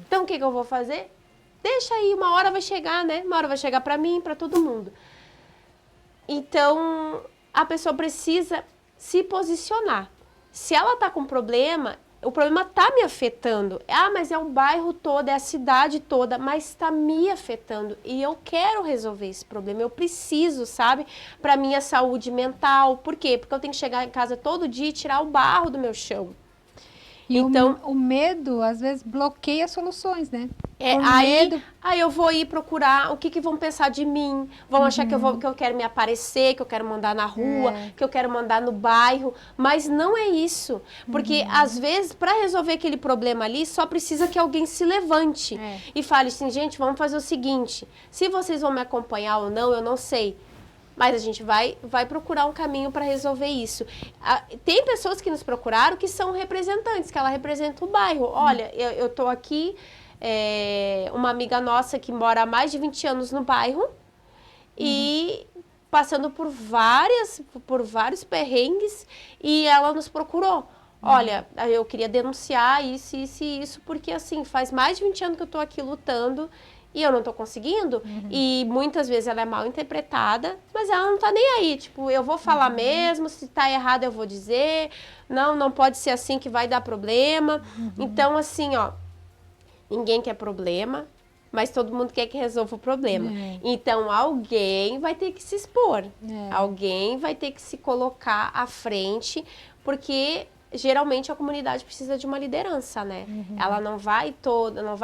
Speaker 2: Então, o que eu vou fazer? Deixa aí, uma hora vai chegar, né? Uma hora vai chegar para mim, para todo mundo. Então, a pessoa precisa se posicionar. Se ela tá com problema, o problema tá me afetando. Mas é o bairro todo, é a cidade toda, mas está me afetando. E eu quero resolver esse problema, eu preciso, sabe? Para minha saúde mental. Por quê? Porque eu tenho que chegar em casa todo dia e tirar o barro do meu chão.
Speaker 1: E então, o medo, às vezes, bloqueia soluções, né?
Speaker 2: Aí eu vou ir procurar o que vão pensar de mim. Vão achar que eu quero me aparecer, que eu quero mandar na rua, que eu quero mandar no bairro. Mas não é isso. Porque, às vezes, para resolver aquele problema ali, só precisa que alguém se levante e fale assim, gente, vamos fazer o seguinte. Se vocês vão me acompanhar ou não, eu não sei. Mas a gente vai procurar um caminho para resolver isso. Tem pessoas que nos procuraram que são representantes, que ela representa o bairro. Olha, eu estou aqui, uma amiga nossa que mora há mais de 20 anos no bairro e passando por vários perrengues e ela nos procurou. Olha, eu queria denunciar isso, porque assim, faz mais de 20 anos que eu estou aqui lutando e eu não estou conseguindo, e muitas vezes ela é mal interpretada, mas ela não está nem aí, tipo, eu vou falar mesmo, se está errado eu vou dizer, não pode ser assim que vai dar problema. Então, assim, ninguém quer problema, mas todo mundo quer que resolva o problema. Então, alguém vai ter que se expor, alguém vai ter que se colocar à frente, porque geralmente a comunidade precisa de uma liderança, né? Ela não vai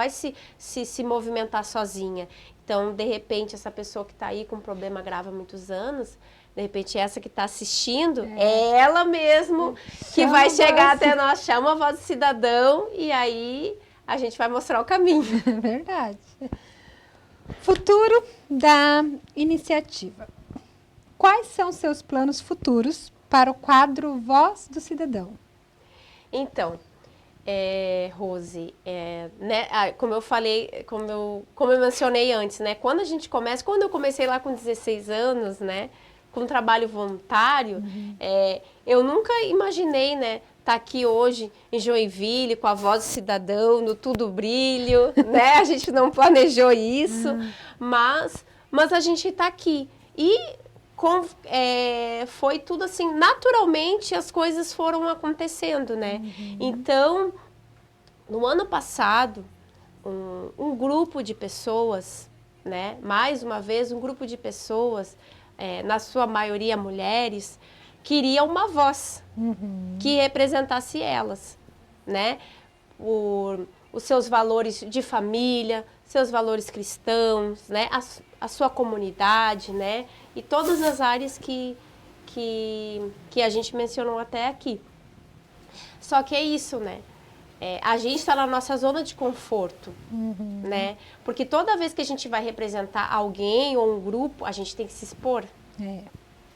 Speaker 2: se movimentar sozinha. Então, de repente, essa pessoa que está aí com um problema grave há muitos anos, de repente, essa que está assistindo, é ela mesmo que vai chegar até nós, chama a voz do cidadão e aí a gente vai mostrar o caminho.
Speaker 1: Verdade. Futuro da iniciativa. Quais são seus planos futuros para o quadro Voz do Cidadão?
Speaker 2: Então, Rose, né, como eu falei, como eu mencionei antes, né, quando eu comecei lá com 16 anos, né, com trabalho voluntário, eu nunca imaginei, né, estar aqui hoje em Joinville com a Voz do Cidadão, no Tudo Brilho, né? A gente não planejou isso, mas a gente está aqui. E foi tudo assim, naturalmente as coisas foram acontecendo, né? Então, no ano passado, um grupo de pessoas, né? Mais uma vez, um grupo de pessoas, na sua maioria mulheres, queria uma voz que representasse elas, né? Os seus valores de família, seus valores cristãos, né? A sua comunidade, né? E todas as áreas que a gente mencionou até aqui. Só que é isso, né? A gente está na nossa zona de conforto, né? Porque toda vez que a gente vai representar alguém ou um grupo, a gente tem que se expor.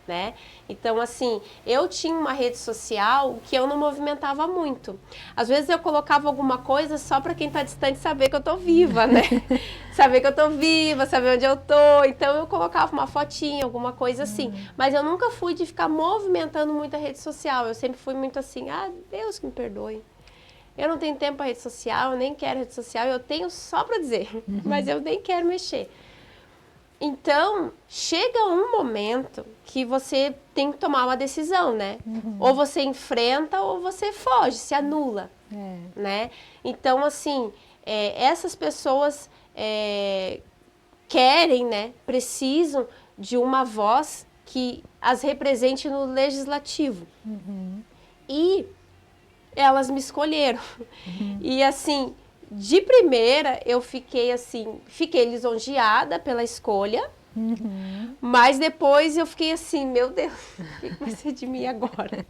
Speaker 2: Né? Então, assim, eu tinha uma rede social que eu não movimentava muito. Às vezes eu colocava alguma coisa só para quem está distante saber que eu tô viva, né? Saber que eu tô viva, saber onde eu tô. Então, eu colocava uma fotinha, alguma coisa assim. Mas eu nunca fui de ficar movimentando muito a rede social. Eu sempre fui muito assim, Deus que me perdoe. Eu não tenho tempo para rede social, eu nem quero rede social. Eu tenho só para dizer, mas eu nem quero mexer. Então, chega um momento que você tem que tomar uma decisão, né? Ou você enfrenta ou você foge, se anula, né? Então, assim, essas pessoas querem, né? Precisam de uma voz que as represente no legislativo. E elas me escolheram. E, assim, de primeira, eu fiquei lisonjeada pela escolha, mas depois eu fiquei assim, meu Deus, o que vai ser de mim agora?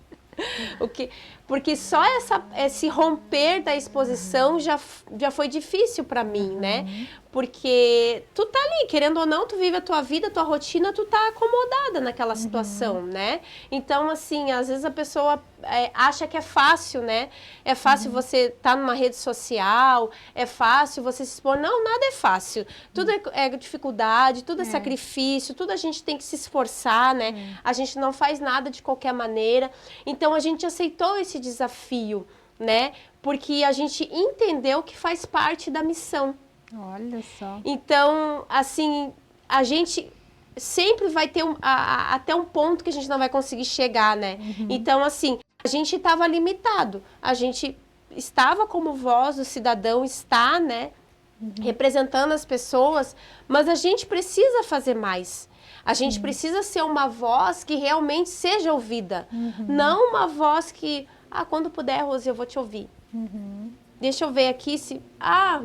Speaker 2: Porque só esse romper da exposição já foi difícil para mim, né? Porque tu tá ali, querendo ou não, tu vive a tua vida, a tua rotina, tu tá acomodada naquela situação, né? Então, assim, às vezes a pessoa acha que é fácil, né? É fácil você estar numa rede social, é fácil você se expor. Não, nada é fácil. Tudo é dificuldade, tudo é sacrifício, tudo a gente tem que se esforçar, né? A gente não faz nada de qualquer maneira. Então, a gente aceitou esse desafio, né? Porque a gente entendeu que faz parte da missão.
Speaker 1: Olha só.
Speaker 2: Então, assim, a gente sempre vai ter até um ponto que a gente não vai conseguir chegar, né? Então, assim, a gente estava limitado. A gente estava como voz do cidadão, está, né? Representando as pessoas, mas a gente precisa fazer mais. A gente precisa ser uma voz que realmente seja ouvida. Não uma voz que, quando puder, Rose, eu vou te ouvir. Deixa eu ver aqui se...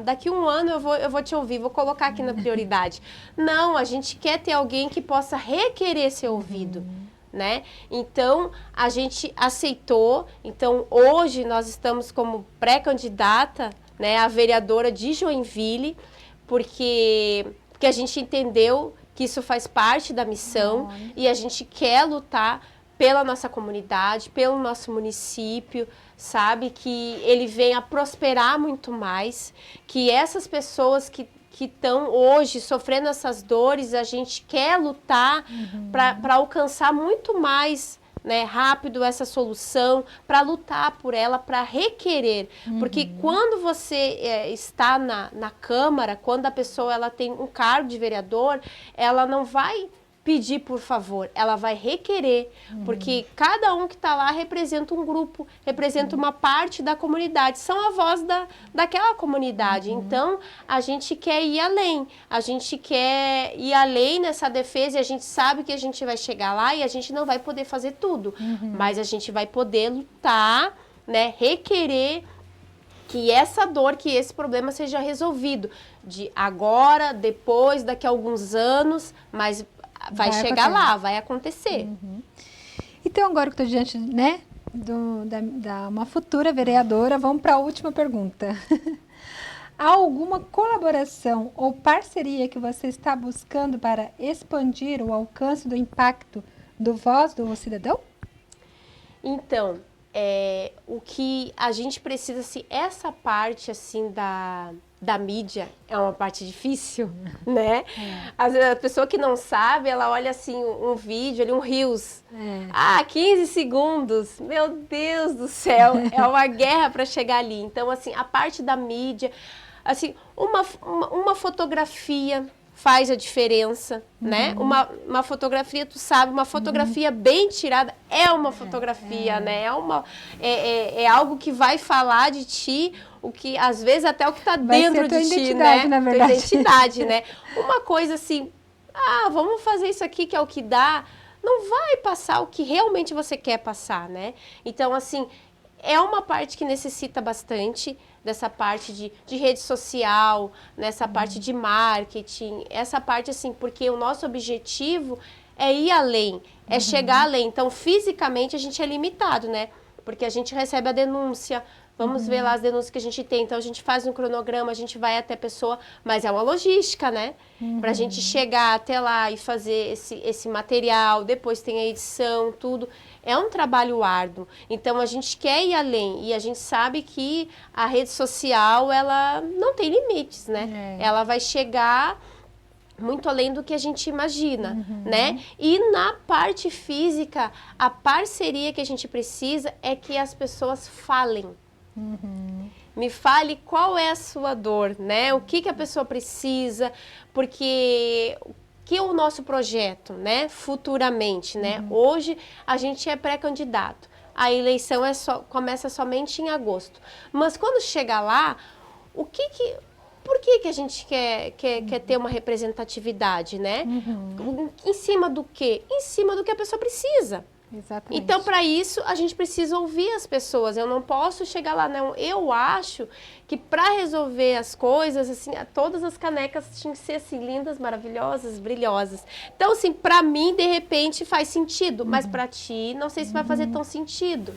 Speaker 2: daqui um ano eu vou te ouvir, vou colocar aqui na prioridade. Não, a gente quer ter alguém que possa requerer ser ouvido, né? Então, a gente aceitou. Então, hoje nós estamos como pré-candidata, né, a vereadora de Joinville, porque a gente entendeu que isso faz parte da missão e a gente quer lutar pela nossa comunidade, pelo nosso município, sabe? Que ele venha prosperar muito mais, que essas pessoas que estão hoje sofrendo essas dores, a gente quer lutar para alcançar muito mais, né, rápido essa solução, para lutar por ela, para requerer. Porque quando você está na Câmara, quando a pessoa ela tem um cargo de vereador, ela não vai pedir por favor, ela vai requerer, porque cada um que está lá representa um grupo, representa uma parte da comunidade, são a voz daquela comunidade. Então, a gente quer ir além, a gente quer ir além nessa defesa e a gente sabe que a gente vai chegar lá e a gente não vai poder fazer tudo, mas a gente vai poder lutar, né, requerer que essa dor, que esse problema seja resolvido, de agora, depois, daqui a alguns anos, mas vai chegar lá, vai acontecer.
Speaker 1: Então, agora que estou diante, né, uma futura vereadora, vamos para a última pergunta. Há alguma colaboração ou parceria que você está buscando para expandir o alcance do impacto do Voz do Cidadão?
Speaker 2: Então, o que a gente precisa, assim, essa parte, assim, da mídia é uma parte difícil, né? Às vezes a pessoa que não sabe, ela olha assim um vídeo, ali um Reels. 15 segundos. Meu Deus do céu, é uma guerra para chegar ali. Então, assim, a parte da mídia, assim, uma fotografia faz a diferença, né? Uma fotografia, tu sabe, uma fotografia bem tirada é uma fotografia, né? É algo que vai falar de ti, o que às vezes até o que está dentro de ti, né?
Speaker 1: Na verdade.
Speaker 2: Tua identidade, né? Uma coisa assim, vamos fazer isso aqui que é o que dá, não vai passar o que realmente você quer passar, né? Então, assim, é uma parte que necessita bastante dessa parte de rede social, nessa parte de marketing, essa parte assim, porque o nosso objetivo é ir além, é chegar além. Então, fisicamente, a gente é limitado, né? Porque a gente recebe a denúncia, vamos ver lá as denúncias que a gente tem. Então, a gente faz um cronograma, a gente vai até a pessoa, mas é uma logística, né? Para a gente chegar até lá e fazer esse material, depois tem a edição, tudo. É um trabalho árduo. Então, a gente quer ir além e a gente sabe que a rede social, ela não tem limites, né? Ela vai chegar muito além do que a gente imagina, né? E na parte física, a parceria que a gente precisa é que as pessoas falem. Me fale qual é a sua dor, né? O que a pessoa precisa, porque que é o nosso projeto, né? Futuramente, né? Hoje a gente é pré-candidato. A eleição começa somente em agosto. Mas quando chegar lá, por que a gente quer ter uma representatividade, né? Em cima do quê? Em cima do que a pessoa precisa.
Speaker 1: Exatamente.
Speaker 2: Então, para isso, a gente precisa ouvir as pessoas. Eu não posso chegar lá, não. Eu acho que para resolver as coisas, assim, todas as canecas tinham que ser assim, lindas, maravilhosas, brilhosas. Então, assim, para mim, de repente, faz sentido. Mas para ti, não sei se vai fazer tão sentido.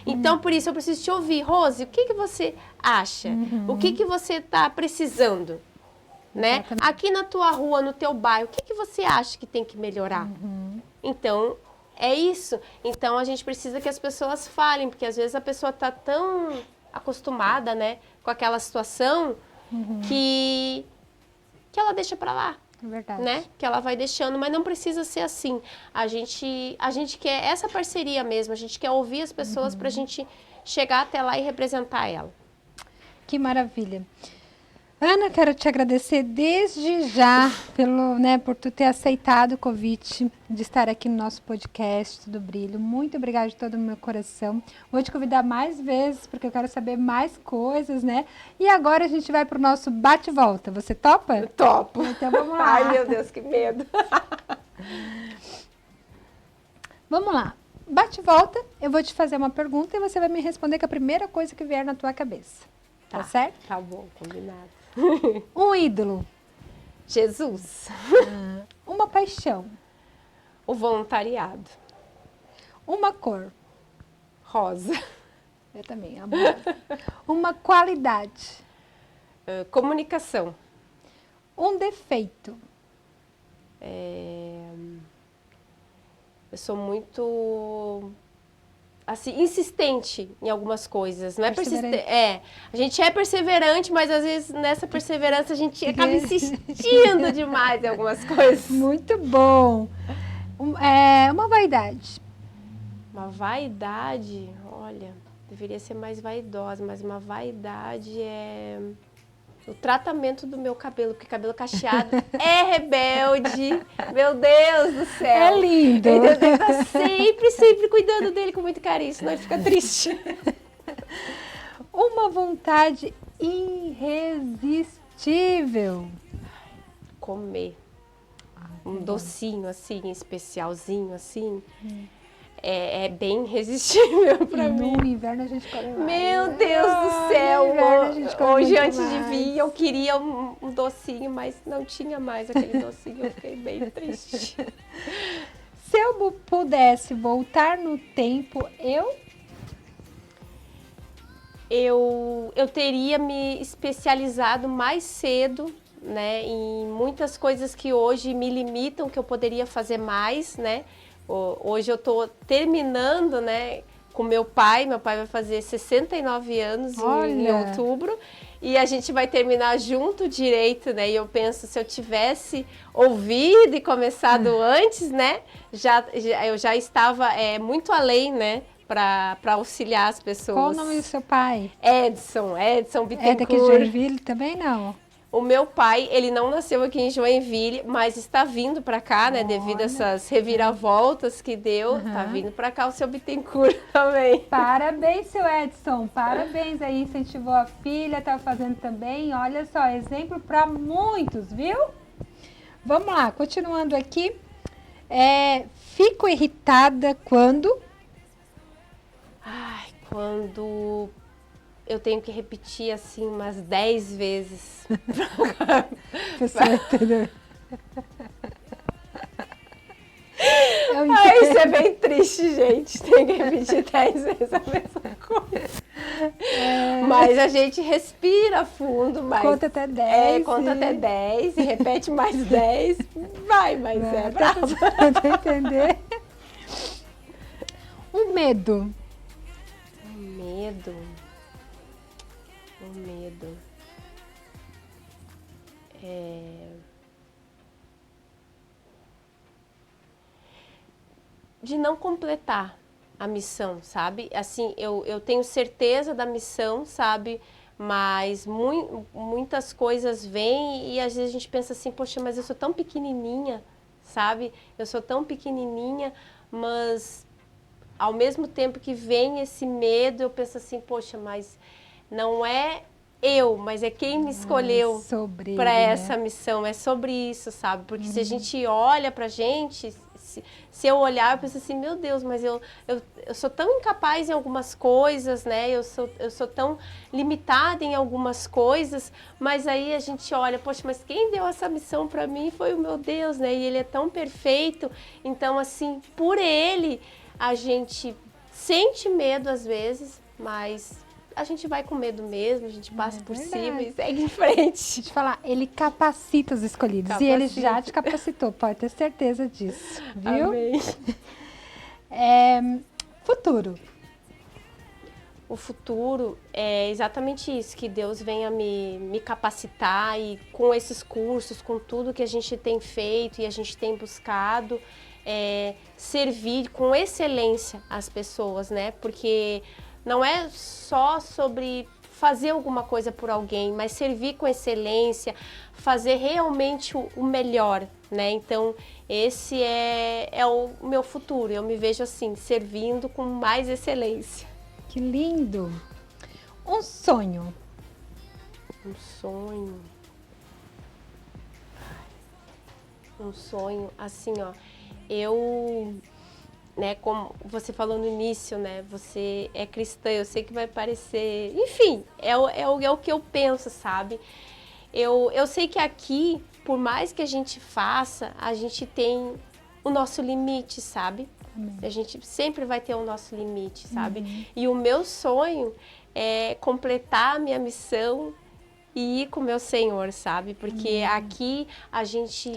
Speaker 2: Então, por isso, eu preciso te ouvir. Rose, o que você acha? O que você está precisando? Né? Aqui na tua rua, no teu bairro, o que você acha que tem que melhorar? Então, é isso. Então, a gente precisa que as pessoas falem, porque às vezes a pessoa está tão acostumada, né, com aquela situação que ela deixa para lá.
Speaker 1: É verdade.
Speaker 2: Né? Que ela vai deixando, mas não precisa ser assim. A gente quer essa parceria mesmo, a gente quer ouvir as pessoas para a gente chegar até lá e representar ela.
Speaker 1: Que maravilha. Ana, quero te agradecer desde já por tu ter aceitado o convite de estar aqui no nosso podcast Tudo Brilho. Muito obrigada de todo o meu coração. Vou te convidar mais vezes, porque eu quero saber mais coisas, né? E agora a gente vai para o nosso bate-volta. Você topa?
Speaker 2: Eu topo.
Speaker 1: Então vamos lá.
Speaker 2: Ai, meu Deus, que medo.
Speaker 1: Vamos lá. Bate-volta, eu vou te fazer uma pergunta e você vai me responder com a primeira coisa que vier na tua cabeça. Tá certo?
Speaker 2: Tá bom, combinado.
Speaker 1: Um ídolo.
Speaker 2: Jesus.
Speaker 1: Uma paixão.
Speaker 2: O voluntariado.
Speaker 1: Uma cor.
Speaker 2: Rosa.
Speaker 1: Eu também, amor. Uma qualidade.
Speaker 2: Comunicação.
Speaker 1: Um defeito.
Speaker 2: Eu sou muito... assim, insistente em algumas coisas, não é persistente. A gente é perseverante, mas às vezes nessa perseverança a gente acaba insistindo demais em algumas coisas.
Speaker 1: Muito bom. Uma vaidade.
Speaker 2: Uma vaidade, olha, deveria ser mais vaidosa, mas uma vaidade é o tratamento do meu cabelo, porque cabelo cacheado é rebelde. Meu Deus do céu.
Speaker 1: É lindo.
Speaker 2: Meu Deus, tá sempre cuidando dele com muito carinho, senão ele fica triste.
Speaker 1: Uma vontade irresistível.
Speaker 2: Comer. Um docinho assim, especialzinho assim. É bem irresistível pra mim.
Speaker 1: No inverno a gente come mais.
Speaker 2: Meu Deus do céu!
Speaker 1: No inverno a gente come
Speaker 2: Hoje,
Speaker 1: muito
Speaker 2: antes de
Speaker 1: mais.
Speaker 2: vir, eu queria um docinho, mas não tinha mais aquele docinho. Eu fiquei bem triste.
Speaker 1: Se eu pudesse voltar no tempo,
Speaker 2: Eu teria me especializado mais cedo, né, em muitas coisas que hoje me limitam, que eu poderia fazer mais, né? Hoje eu estou terminando, né, com meu pai vai fazer 69 anos em outubro, e a gente vai terminar junto direito, né? E eu penso, se eu tivesse ouvido e começado antes, né? Eu já estava muito além, né? Para auxiliar as pessoas.
Speaker 1: Qual o nome do seu pai?
Speaker 2: Edson Bittencourt.
Speaker 1: É daqui de Joinville também, não?
Speaker 2: O meu pai, ele não nasceu aqui em Joinville, mas está vindo para cá, né? Devido a essas reviravoltas que deu, tá vindo para cá o seu Bittencourt também.
Speaker 1: Parabéns, seu Edson. Parabéns aí, incentivou a filha, tá fazendo também. Olha só, exemplo para muitos, viu? Vamos lá, continuando aqui. Fico irritada quando...
Speaker 2: Ai, quando eu tenho que repetir assim umas 10 vezes.
Speaker 1: Pessoa, entendeu?
Speaker 2: Ai, isso é bem triste, gente. Tem que repetir 10 vezes a mesma coisa. Mas a gente respira fundo, mas
Speaker 1: conta até 10.
Speaker 2: Conta até 10 e repete mais 10. Vai, mas é bravo.
Speaker 1: Pra entender. Um medo.
Speaker 2: Um medo. De não completar a missão, sabe? Assim, eu tenho certeza da missão, sabe? Mas muitas coisas vêm e às vezes a gente pensa assim, poxa, mas eu sou tão pequenininha, sabe? Eu sou tão pequenininha, mas ao mesmo tempo que vem esse medo, eu penso assim, poxa, mas não é eu, mas é quem me escolheu para essa missão, é sobre isso, sabe? Porque se a gente olha pra gente, se eu olhar, eu penso assim, meu Deus, mas eu sou tão incapaz em algumas coisas, né? Eu sou tão limitada em algumas coisas, mas aí a gente olha, poxa, mas quem deu essa missão para mim foi o meu Deus, né? E Ele é tão perfeito, então assim, por Ele a gente sente medo às vezes, mas a gente vai com medo mesmo, a gente passa por cima e segue em frente.
Speaker 1: Deixa eu te falar, Ele capacita os escolhidos. E Ele já te capacitou, pode ter certeza disso, viu?
Speaker 2: Amém.
Speaker 1: Futuro.
Speaker 2: O futuro é exatamente isso, que Deus venha me capacitar e com esses cursos, com tudo que a gente tem feito e a gente tem buscado, servir com excelência as pessoas, né? Porque não é só sobre fazer alguma coisa por alguém, mas servir com excelência, fazer realmente o melhor, né? Então, esse é o meu futuro. Eu me vejo assim, servindo com mais excelência.
Speaker 1: Que lindo! Um sonho.
Speaker 2: Um sonho. Um sonho, assim, ó. Né, como você falou no início, né, você é cristã, eu sei que vai parecer, enfim, é o que eu penso, sabe? Eu sei que aqui, por mais que a gente faça, a gente tem o nosso limite, sabe? A gente sempre vai ter o nosso limite, sabe? E o meu sonho é completar a minha missão e ir com o meu Senhor, sabe? Porque aqui a gente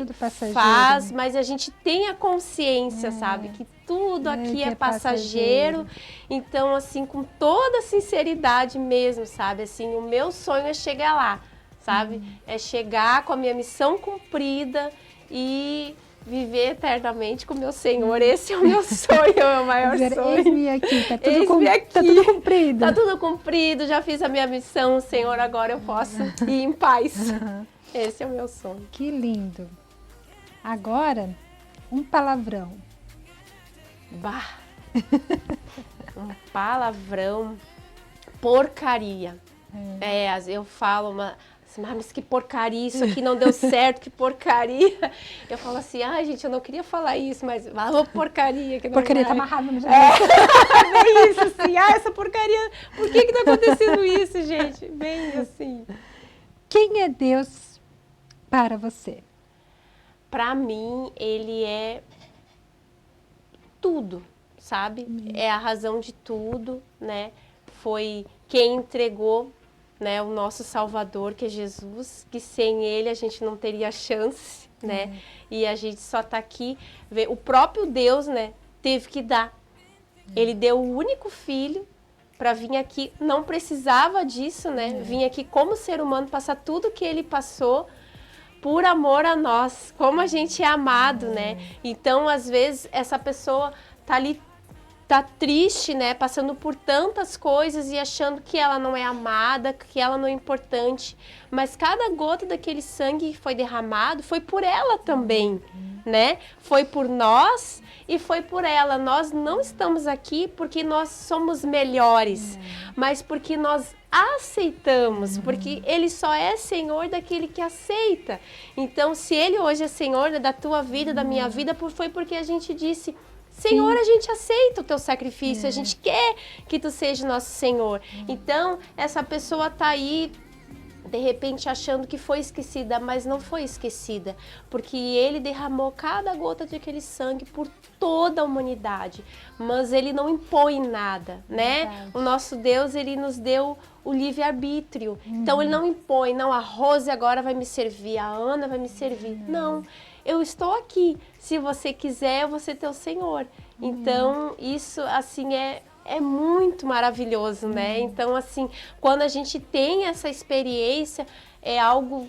Speaker 2: faz, né? Mas a gente tem a consciência, sabe? Que tudo aqui é passageiro. Então, assim, com toda a sinceridade mesmo, sabe? Assim, o meu sonho é chegar lá, sabe? É chegar com a minha missão cumprida e viver eternamente com o meu Senhor. Esse é o meu sonho, é o maior sonho.
Speaker 1: Eis-me aqui, tá tudo cumprido.
Speaker 2: Tá tudo cumprido, já fiz a minha missão, Senhor, agora eu posso ir em paz. Esse é o meu sonho.
Speaker 1: Que lindo. Agora, um palavrão.
Speaker 2: Bah! Um palavrão. Porcaria. Eu falo mas que porcaria, isso aqui não deu certo, que porcaria. Eu falo assim, ai gente, eu não queria falar isso, mas porcaria. Que não
Speaker 1: porcaria
Speaker 2: vai.
Speaker 1: Tá amarrado no jeito.
Speaker 2: Bem isso, assim, essa porcaria, por que tá acontecendo isso, gente? Bem assim.
Speaker 1: Quem é Deus para você?
Speaker 2: Para mim, Ele é tudo, sabe? É a razão de tudo, né? Foi quem entregou, né, o nosso Salvador, que é Jesus, que sem Ele a gente não teria chance, né? E a gente só tá aqui, o próprio Deus, né, teve que dar. Ele deu o único filho para vir aqui, não precisava disso, né? Vim aqui como ser humano, passar tudo que ele passou por amor a nós, como a gente é amado, né? Então, às vezes, essa pessoa tá ali, tá triste, né? Passando por tantas coisas e achando que ela não é amada, que ela não é importante. Mas cada gota daquele sangue que foi derramado foi por ela também, né? Foi por nós e foi por ela. Nós não estamos aqui porque nós somos melhores, mas porque nós aceitamos, porque ele só é Senhor daquele que aceita. Então, se ele hoje é Senhor, né, da tua vida, da minha vida, foi porque a gente disse: Senhor, a gente aceita o teu sacrifício, a gente quer que tu seja nosso Senhor. Então, essa pessoa tá aí, de repente, achando que foi esquecida, mas não foi esquecida, porque ele derramou cada gota daquele sangue por toda a humanidade, mas ele não impõe nada, né?
Speaker 1: Verdade.
Speaker 2: O nosso Deus, ele nos deu o livre-arbítrio, então ele não impõe, não, a Rose agora vai me servir, a Ana vai me servir, não. Eu estou aqui, se você quiser, eu vou ser teu Senhor. Então, isso, assim, é muito maravilhoso, né? Então, assim, quando a gente tem essa experiência, é algo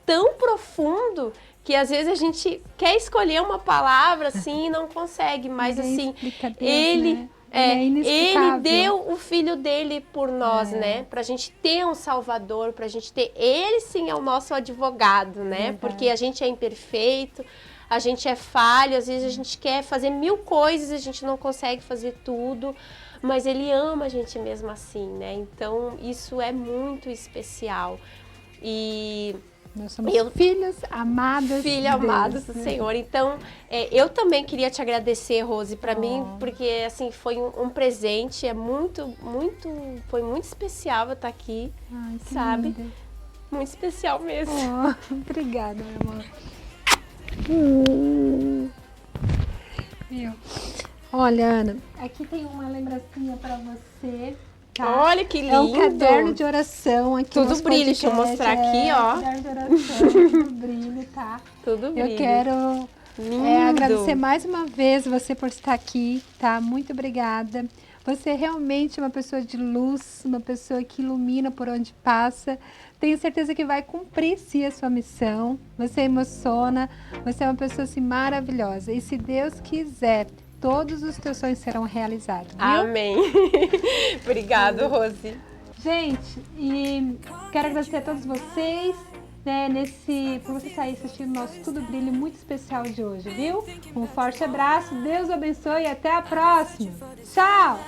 Speaker 2: tão profundo que às vezes a gente quer escolher uma palavra, assim, e não consegue, mas
Speaker 1: Ninguém
Speaker 2: assim,
Speaker 1: explica Deus,
Speaker 2: ele...
Speaker 1: né?
Speaker 2: Ele
Speaker 1: inexplicável.
Speaker 2: deu o filho dele por nós, né? Pra gente ter um salvador, pra gente ter... Ele sim é o nosso advogado, né?
Speaker 1: Verdade.
Speaker 2: Porque a gente é imperfeito, a gente é falho, às vezes a gente quer fazer 1000 coisas, a gente não consegue fazer tudo, mas ele ama a gente mesmo assim, né? Então, isso é muito especial. E...
Speaker 1: Nós somos filhas amadas.
Speaker 2: Filha amada do Senhor. Então, eu também queria te agradecer, Rose, para mim, porque assim foi um presente, foi muito especial eu estar aqui,
Speaker 1: Ai, que
Speaker 2: sabe?
Speaker 1: linda.
Speaker 2: Muito especial mesmo.
Speaker 1: Obrigada, meu amor. Meu. Olha, Ana, aqui tem uma lembrancinha para você. Tá?
Speaker 2: Olha que lindo!
Speaker 1: É um caderno de oração aqui.
Speaker 2: Tudo
Speaker 1: nosso
Speaker 2: brilho, deixa eu
Speaker 1: podcast.
Speaker 2: mostrar aqui, ó.
Speaker 1: Caderno de oração, tudo brilho, tá?
Speaker 2: Tudo brilho.
Speaker 1: Eu quero agradecer mais uma vez você por estar aqui, tá? Muito obrigada. Você é realmente uma pessoa de luz, uma pessoa que ilumina por onde passa. Tenho certeza que vai cumprir sim a sua missão. Você emociona, você é uma pessoa assim maravilhosa. E se Deus quiser, todos os teus sonhos serão realizados, viu?
Speaker 2: Amém. Obrigado, Rose.
Speaker 1: Gente, e quero agradecer a todos vocês, né, por você sair assistindo o nosso Tudo Brilho muito especial de hoje, viu? Um forte abraço, Deus abençoe e até a próxima. Tchau!